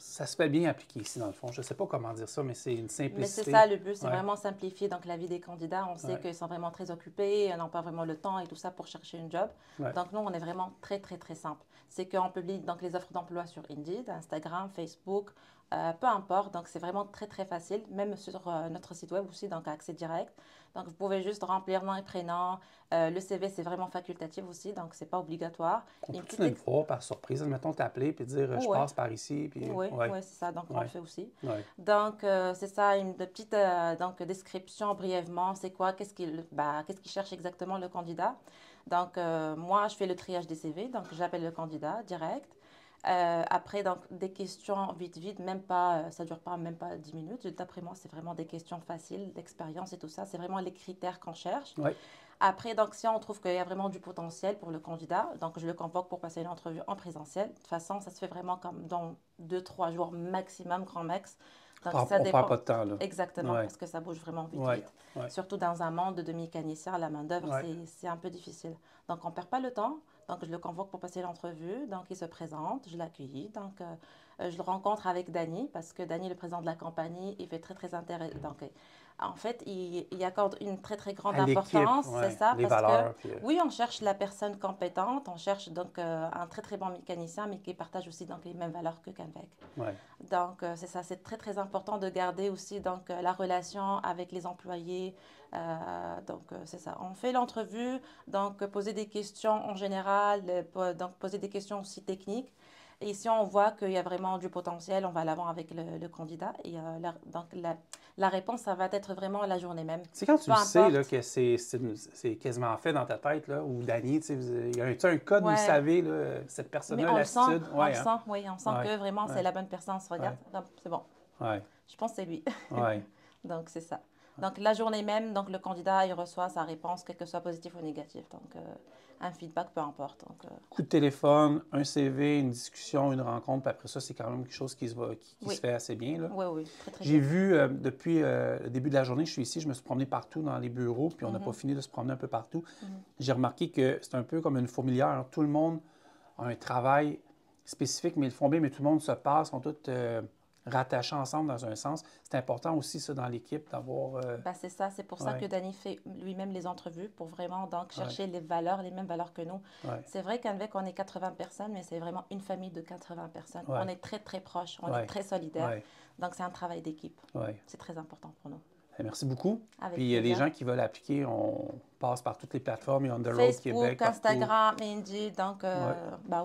Ça se fait bien appliquer ici, dans le fond. Je ne sais pas comment dire ça, mais c'est une simplicité. Mais c'est ça, le but, c'est vraiment simplifier donc, la vie des candidats. On sait qu'ils sont vraiment très occupés, ils n'ont pas vraiment le temps et tout ça pour chercher une job. Donc, nous, on est vraiment très, très, très simple. C'est qu'on publie donc, les offres d'emploi sur Indeed, Instagram, Facebook, peu importe. Donc, c'est vraiment très, très facile, même sur notre site web aussi, donc accès direct. Donc, vous pouvez juste remplir nom et prénom. Le CV, c'est vraiment facultatif aussi, donc ce n'est pas obligatoire. On peut une fois, par surprise, mettons, t'appeler et dire je passe par ici. Puis... Oui, c'est ça. Donc, on le fait aussi. Ouais. Donc, c'est ça, une petite description brièvement. C'est quoi? Qu'est-ce qu'il cherche exactement le candidat? Donc, moi, je fais le triage des CV. Donc, j'appelle le candidat direct. Après, donc, des questions vite, même pas, ça ne dure pas même pas 10 minutes. D'après moi, c'est vraiment des questions faciles, d'expérience et tout ça. C'est vraiment les critères qu'on cherche. Ouais. Après, donc, si on trouve qu'il y a vraiment du potentiel pour le candidat, donc je le convoque pour passer une entrevue en présentiel. De toute façon, ça se fait vraiment comme dans 2-3 jours maximum, grand max. Donc, ça dépend. On ne perd pas de temps, là. Exactement, parce que ça bouge vraiment vite. Ouais. Surtout dans un monde de mécaniciens, la main-d'œuvre, c'est un peu difficile. Donc, on ne perd pas le temps. Donc, je le convoque pour passer l'entrevue. Donc, il se présente, je l'accueille. Donc, je le rencontre avec Danny, parce que Danny, le président de la compagnie, il fait très, très intéressant. Donc, en fait, il accorde une très, très grande importance, c'est ça, les parce valeurs, que, oui, on cherche la personne compétente, on cherche donc un très, très bon mécanicien, mais qui partage aussi donc, les mêmes valeurs que Canvec. Donc, c'est ça, c'est très, très important de garder aussi donc, la relation avec les employés. Donc, c'est ça. On fait l'entrevue, donc poser des questions en général, donc poser des questions aussi techniques. Et si on voit qu'il y a vraiment du potentiel, on va à l'avant avec le candidat. Et donc, la réponse, ça va être vraiment la journée même. C'est quand tu le sais là, que c'est quasiment fait dans ta tête, là, ou Danny, il y a un code où vous savez, là, cette personne-là, l'attitude. On le sent, on sent que vraiment c'est la bonne personne. On se regarde, c'est bon. Je pense que c'est lui. Donc, c'est ça. Donc, la journée même, donc, le candidat, il reçoit sa réponse, quel que soit positif ou négatif. Donc, un feedback, peu importe. Donc, coup de téléphone, un CV, une discussion, une rencontre, puis après ça, c'est quand même quelque chose qui se fait assez bien. Oui, très, très bien. J'ai vu, depuis le début de la journée, je suis ici, je me suis promené partout dans les bureaux, puis on n'a pas fini de se promener un peu partout. J'ai remarqué que c'est un peu comme une fourmilière. Tout le monde a un travail spécifique, mais ils le font bien, mais tout le monde se passe, sont tous rattachés ensemble dans un sens. C'est important aussi, ça, dans l'équipe, d'avoir... c'est ça. C'est pour ça que Danny fait lui-même les entrevues, pour vraiment donc, chercher les valeurs, les mêmes valeurs que nous. C'est vrai qu'avec, on est 80 personnes, mais c'est vraiment une famille de 80 personnes. On est très, très proches. On est très solidaires. Donc, c'est un travail d'équipe. C'est très important pour nous. Merci beaucoup. Avec Puis, les gens qui veulent appliquer, on passe par toutes les plateformes. Il y a On the Road Facebook, Québec, Instagram, Indeed, donc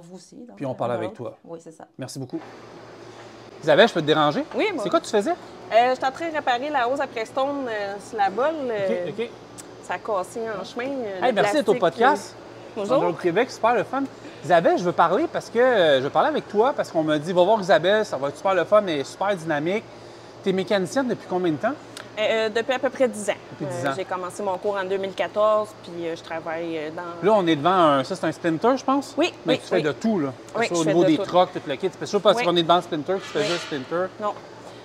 vous aussi. Donc, puis, on parle avec toi. Oui, c'est ça. Merci beaucoup. Isabelle, je peux te déranger? Oui, moi. C'est quoi que tu faisais? J'étais en train de réparer la hose à Prestone sur la bolle. OK. Ça a cassé en chemin. Merci d'être au podcast. Bonjour. Au Québec, super le fun. Isabelle, je veux parler parce que je veux parler avec toi parce qu'on m'a dit, va voir Isabelle, ça va être super le fun et super dynamique. Tu es mécanicienne depuis combien de temps? Depuis à peu près 10 ans. Depuis 10 ans. J'ai commencé mon cours en 2014, puis je travaille dans... Là, on est devant ça, c'est un Sprinter, je pense? Oui, mais tu fais de tout, là. Oui, au niveau des trucks, tout le kit. C'est sûr parce qu'on est devant Sprinter, tu fais juste Sprinter. Non.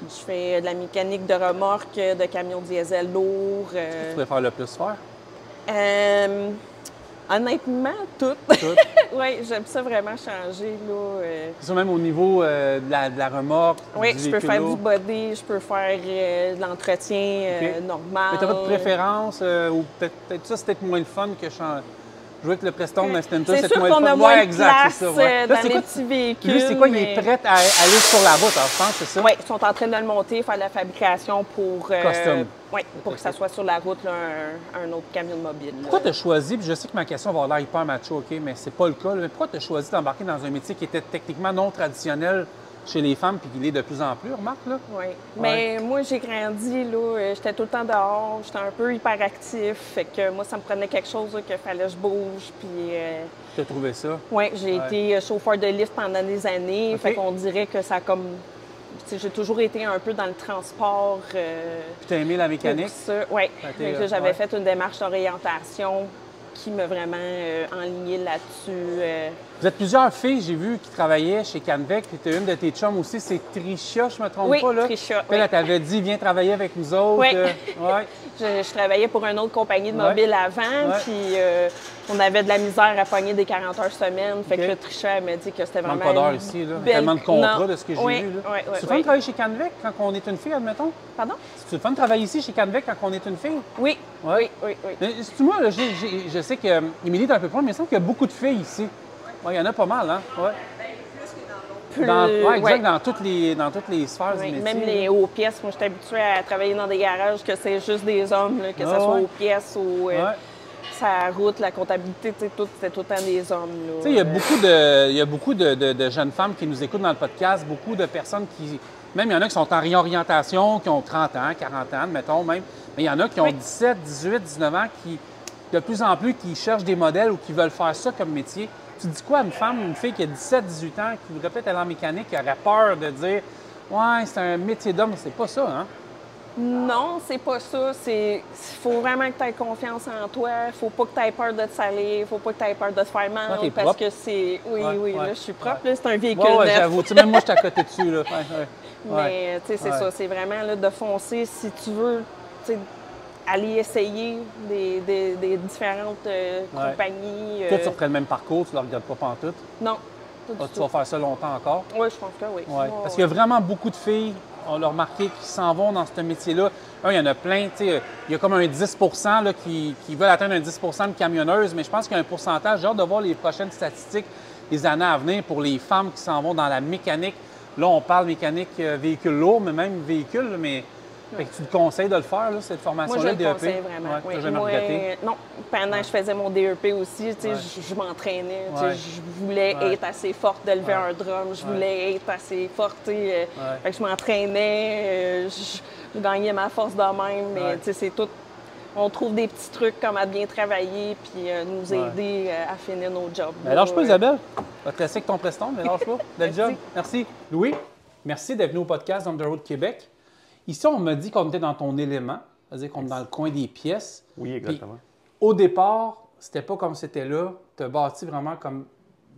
Je fais de la mécanique de remorque, de camions diesel lourds. Qu'est-ce que tu pourrais faire le plus faire? Honnêtement, tout. Oui, j'aime ça vraiment changer. C'est ça, même au niveau de la remorque. Oui, je peux faire du body, je peux faire de l'entretien normal. Mais tu n'as pas de préférence ou peut-être ça, c'est peut-être moins le fun que jouer avec le Prestone dans Sprinter, c'est sûr qu'on a moins de place dans les quoi, petits véhicules. Lui, c'est quoi? Il est prêt à aller sur la route, je pense, c'est ça? Oui, ils sont en train de le monter, faire de la fabrication pour... Custom. Oui, pour que ça soit sur la route, là, un autre camion mobile. Pourquoi tu as choisi, puis je sais que ma question va avoir l'air hyper macho, OK, mais c'est pas le cas, mais pourquoi tu as choisi d'embarquer dans un métier qui était techniquement non traditionnel chez les femmes, puis qu'il est de plus en plus, remarque, là? Oui. Mais moi, j'ai grandi, là, j'étais tout le temps dehors, j'étais un peu hyperactif, fait que moi, ça me prenait quelque chose qu'il fallait que je bouge, puis... Tu as trouvé ça? Oui, j'ai été chauffeur de lift pendant des années, fait qu'on dirait que ça a comme... J'ai toujours été un peu dans le transport. Puis tu as aimé la mécanique? Oui. J'avais fait une démarche d'orientation qui m'a vraiment enlignée là-dessus. Vous êtes plusieurs filles, j'ai vu, qui travaillaient chez Canvec, puis tu as une de tes chums aussi, c'est Tricia, je ne me trompe pas, là? Tricia, Elle t'avait dit, viens travailler avec nous autres. Oui. Ouais. Je travaillais pour une autre compagnie de mobile avant, puis on avait de la misère à pogner des 40 heures semaine. Fait que le tricheur m'a dit que c'était vraiment. Manque pas d'heures ici, là. Belle... Tellement de contrats de ce que j'ai oui, vu. Oui, c'est fun de travailler chez Canvec quand on est une fille, admettons? Pardon? C'est fun de travailler ici chez Canvec quand on est une fille? Oui. Ouais. Oui. Mais moi, là, je sais qu'Émilie est un peu plus loin, mais il semble qu'il y a beaucoup de filles ici. Il y en a pas mal, hein? Ouais. Exact, dans toutes les sphères du métier. Même les hauts pièces. Moi, je suis habituée à travailler dans des garages que c'est juste des hommes, là, que ce soit aux pièces ou sa route, la comptabilité, c'était tout le temps des hommes. Il y a beaucoup de jeunes femmes qui nous écoutent dans le podcast, beaucoup de personnes qui... Même il y en a qui sont en réorientation, qui ont 30 ans, 40 ans, mettons même. Mais il y en a qui ont 17, 18, 19 ans, qui, de plus en plus, qui cherchent des modèles ou qui veulent faire ça comme métier. Tu dis quoi à une femme, une fille qui a 17, 18 ans, qui voudrait peut-être aller en mécanique, qui aurait peur de dire « Ouais, c'est un métier d'homme », c'est pas ça, hein? Non, c'est pas ça. Il faut vraiment que tu aies confiance en toi. Il faut pas que tu aies peur de te salir. Il faut pas que tu aies peur de te faire mal. Parce que c'est... Oui, là, je suis propre. Là, c'est un véhicule neuf. J'avoue. Même moi, je suis à côté dessus. Là. Mais, tu sais, c'est ça. C'est vraiment là, de foncer si tu veux, aller essayer des différentes compagnies. Toi, tu ferais le même parcours, tu ne le regardes pas pantoute? Non. Tu vas faire ça longtemps encore? Oui, je pense que oui. Parce qu'il y a vraiment beaucoup de filles, on l'a remarqué, qui s'en vont dans ce métier-là. Il y en a plein, il y a comme un 10 là, qui veulent atteindre un 10 de camionneuses, mais je pense qu'il y a un pourcentage. J'ai hâte de voir les prochaines statistiques des années à venir pour les femmes qui s'en vont dans la mécanique. Là, on parle mécanique véhicule lourd, mais même véhicule, mais... Fait que tu te conseilles de le faire, là, cette formation-là, moi, je DEP? le conseille vraiment. Ouais, jamais regretté? Non, pendant que je faisais mon DEP aussi, je m'entraînais. Je voulais être assez forte de lever un drum. Je voulais être assez forte. Fait que je m'entraînais. Je gagnais ma force de même. Mais c'est tout. On trouve des petits trucs comme à bien travailler puis nous aider à finir nos jobs. Mais lâche pas, Isabelle. Va te laisser avec ton Preston, mais lâche pas. Bel job. Merci. Louis, merci d'être venu au podcast On the Road Québec. Ici, on m'a dit qu'on était dans ton élément, c'est-à-dire qu'on est dans le coin des pièces. Oui, exactement. Puis, au départ, c'était pas comme c'était là. Tu as bâti vraiment comme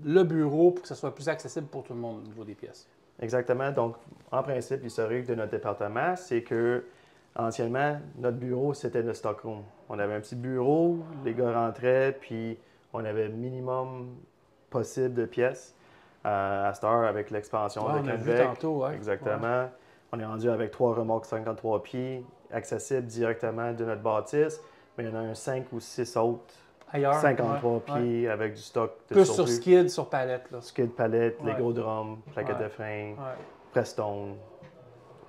le bureau pour que ce soit plus accessible pour tout le monde au niveau des pièces. Exactement. Donc, en principe, l'historique de notre département, c'est que anciennement, notre bureau, c'était le stockroom. On avait un petit bureau, les gars rentraient, puis on avait le minimum possible de pièces. À cette heure, avec l'expansion de Canvec. Exactement. On est rendu avec 3 remorques 53 pieds, accessibles directement de notre bâtisse, mais il y en a un 5 ou 6 autres, ailleurs, 53 pieds avec du stock de plus sur skid, sur palette. Là. Skid, palette, les gros drums, plaquettes de frein, Prestone,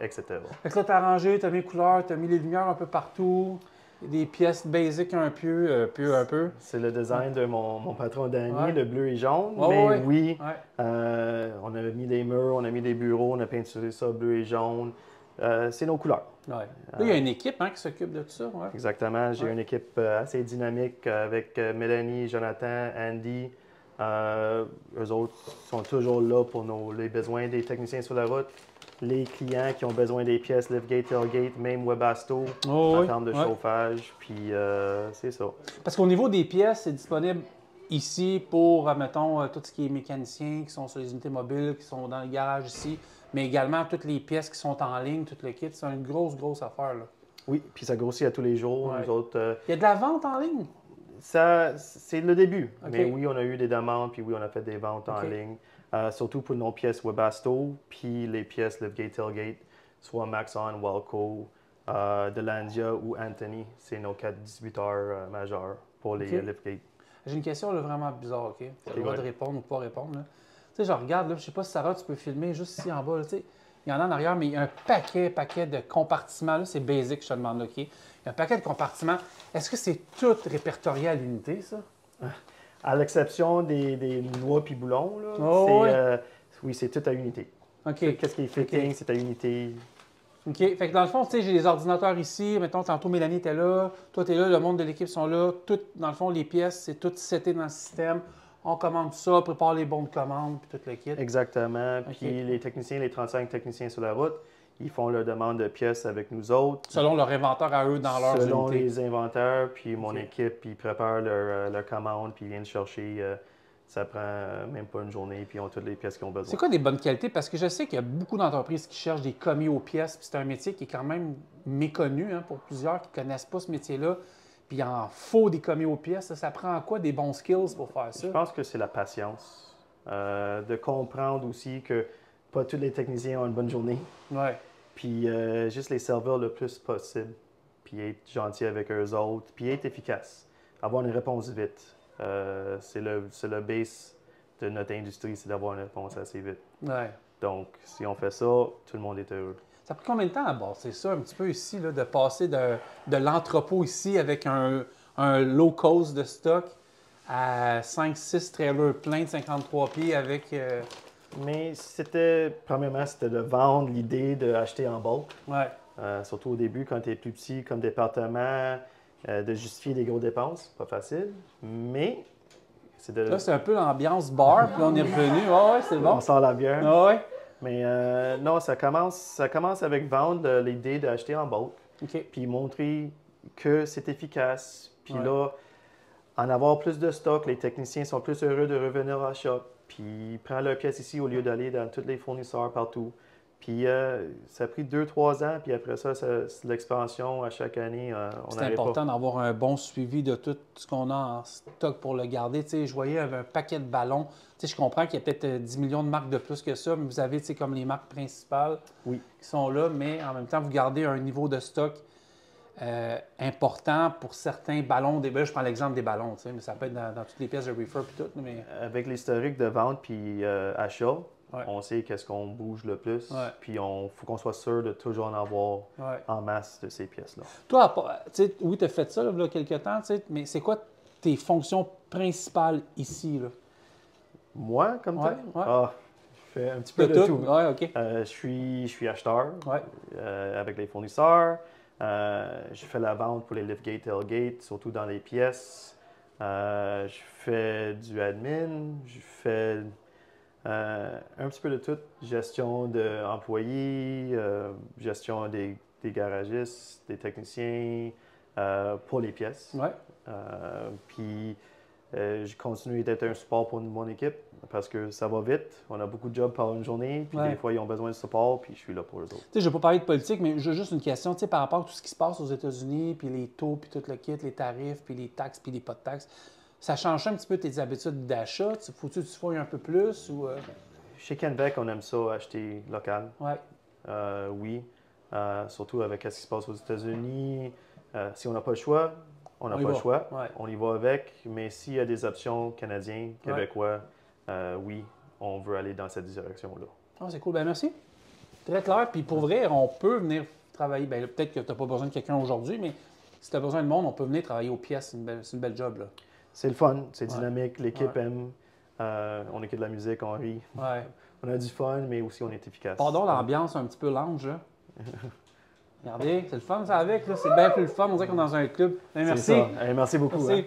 etc. Fait que là, tu as arrangé, tu as mis les couleurs, tu as mis les lumières un peu partout, des pièces basiques un peu. C'est le design de mon patron Danny, le bleu et jaune. On a mis des murs, on a mis des bureaux, on a peinturé ça bleu et jaune. C'est nos couleurs. Là, il y a une équipe qui s'occupe de tout ça. Exactement. J'ai une équipe assez dynamique avec Mélanie, Jonathan, Andy. Eux autres sont toujours là pour les besoins des techniciens sur la route. Les clients qui ont besoin des pièces liftgate, tailgate, même Webasto, en termes de chauffage, puis c'est ça. Parce qu'au niveau des pièces, c'est disponible ici pour, mettons, tout ce qui est mécaniciens, qui sont sur les unités mobiles, qui sont dans les garages ici, mais également toutes les pièces qui sont en ligne, tout le kit. C'est une grosse affaire, là. Oui, puis ça grossit à tous les jours. Nous autres, il y a de la vente en ligne? Ça, c'est le début. Mais oui, on a eu des demandes, puis oui, on a fait des ventes en ligne. Surtout pour nos pièces Webasto, puis les pièces liftgate, tailgate, soit Maxon, Walco, Delandia ou Anthony. C'est nos 4 18 majeurs pour les liftgate. J'ai une question là, vraiment bizarre, OK? Tu as le droit de répondre ou pas répondre. Là. Tu sais, je regarde, là, je sais pas si Sarah, tu peux filmer juste ici en bas. Là, il y en a en arrière, mais il y a un paquet de compartiments. Là, c'est basic, je te demande, OK? Il y a un paquet de compartiments. Est-ce que c'est tout répertorié à l'unité, ça? À l'exception des noix puis boulons, là, oui, c'est tout à unité. Qu'est-ce qui est fitting, c'est à unité. OK. Fait que dans le fond, tu sais, j'ai les ordinateurs ici. Mettons, tantôt, Mélanie était là. Toi, tu es là. Le monde de l'équipe sont là. Tout, dans le fond, les pièces, c'est tout seté dans le système. On commande ça, prépare les bons de commande, puis tout le kit. Exactement. Puis les techniciens, les 35 techniciens sur la route, ils font leur demande de pièces avec nous autres. Selon leur inventaire à eux dans leurs unités. Selon les inventaires, puis mon équipe, ils préparent leur commande, puis ils viennent chercher ça prend même pas une journée, puis ils ont toutes les pièces qu'ils ont besoin. C'est quoi des bonnes qualités? Parce que je sais qu'il y a beaucoup d'entreprises qui cherchent des commis aux pièces, puis c'est un métier qui est quand même méconnu pour plusieurs qui ne connaissent pas ce métier-là. Puis il en faut des commis aux pièces. Ça prend quoi des bons skills pour faire ça? Je pense que c'est la patience. De comprendre aussi que pas tous les techniciens ont une bonne journée. Ouais. Puis juste les servir le plus possible. Puis être gentil avec eux autres. Puis être efficace. Avoir une réponse vite. C'est le base de notre industrie, c'est d'avoir une réponse assez vite. Ouais. Donc, si on fait ça, tout le monde est heureux. Ça a pris combien de temps à bosser ça, un petit peu ici, là, de passer de l'entrepôt ici avec un low cost de stock à 5-6 trailers pleins de 53 pieds avec... Mais premièrement, c'était de vendre l'idée d'acheter en bulk. Ouais. Surtout au début, quand tu es plus petit comme département, de justifier des grosses dépenses, pas facile. Mais c'est de... Là, c'est un peu l'ambiance bar, puis là, on est revenu. Ouais, c'est bon. On sort la bière. Ah ouais. Mais non, ça commence avec vendre l'idée d'acheter en bulk. OK. Puis montrer que c'est efficace. Puis là, en avoir plus de stock, les techniciens sont plus heureux de revenir à shop. Puis prendre leurs pièces ici au lieu d'aller dans tous les fournisseurs partout. Puis ça a pris 2-3 ans, puis après ça, c'est l'expansion à chaque année. C'est important d'avoir un bon suivi de tout ce qu'on a en stock pour le garder. Tu sais, je voyais un paquet de ballons. Tu sais, je comprends qu'il y a peut-être 10 millions de marques de plus que ça, mais vous avez, tu sais, comme les marques principales qui sont là, mais en même temps, vous gardez un niveau de stock important pour certains ballons. Je prends l'exemple des ballons, tu sais, mais ça peut être dans toutes les pièces de reefer puis tout. Mais... Avec l'historique de vente puis achat, on sait qu'est-ce qu'on bouge le plus, puis il faut qu'on soit sûr de toujours en avoir en masse de ces pièces-là. Toi, tu sais, oui, tu as fait ça là, il y a quelques temps, tu sais, mais c'est quoi tes fonctions principales ici? Là? Moi, comme tel? Je fais un petit peu de tout. Ouais, OK. Je suis acheteur avec les fournisseurs. Je fais la vente pour les liftgate, tailgate, surtout dans les pièces. Je fais du admin, je fais un petit peu de tout. Gestion d'employés, gestion des garagistes, des techniciens pour les pièces. Puis je continue d'être un support pour mon équipe parce que ça va vite. On a beaucoup de jobs par une journée. Puis des fois, ils ont besoin de support, puis je suis là pour eux autres. Tu sais, je ne vais pas parler de politique, mais j'ai juste une question, tu sais, par rapport à tout ce qui se passe aux États-Unis, puis les taux, puis tout le kit, les tarifs, puis les taxes, puis les pas de taxes. Ça change un petit peu tes habitudes d'achat? Faut-tu que tu fouilles un peu plus? Ou, Chez Kenvec, on aime ça, acheter local. Oui. Surtout avec ce qui se passe aux États-Unis. Si on n'a pas le choix, on n'a pas le choix. On y va avec. Mais s'il y a des options canadiennes, québécois, oui, on veut aller dans cette direction-là. Ah, c'est cool. Ben merci. Très clair. Puis pour vrai, on peut venir travailler. Bien, peut-être que tu n'as pas besoin de quelqu'un aujourd'hui, mais si tu as besoin de monde, on peut venir travailler aux pièces. C'est une belle job, là. C'est le fun, c'est dynamique, l'équipe aime. On écoute de la musique, on rit. On a du fun, mais aussi on est efficace. Pardon l'ambiance un petit peu lounge, là. Regardez, c'est le fun ça avec, là. C'est bien plus le fun. On dirait qu'on est dans un club. Merci. Merci beaucoup. Merci. Hein.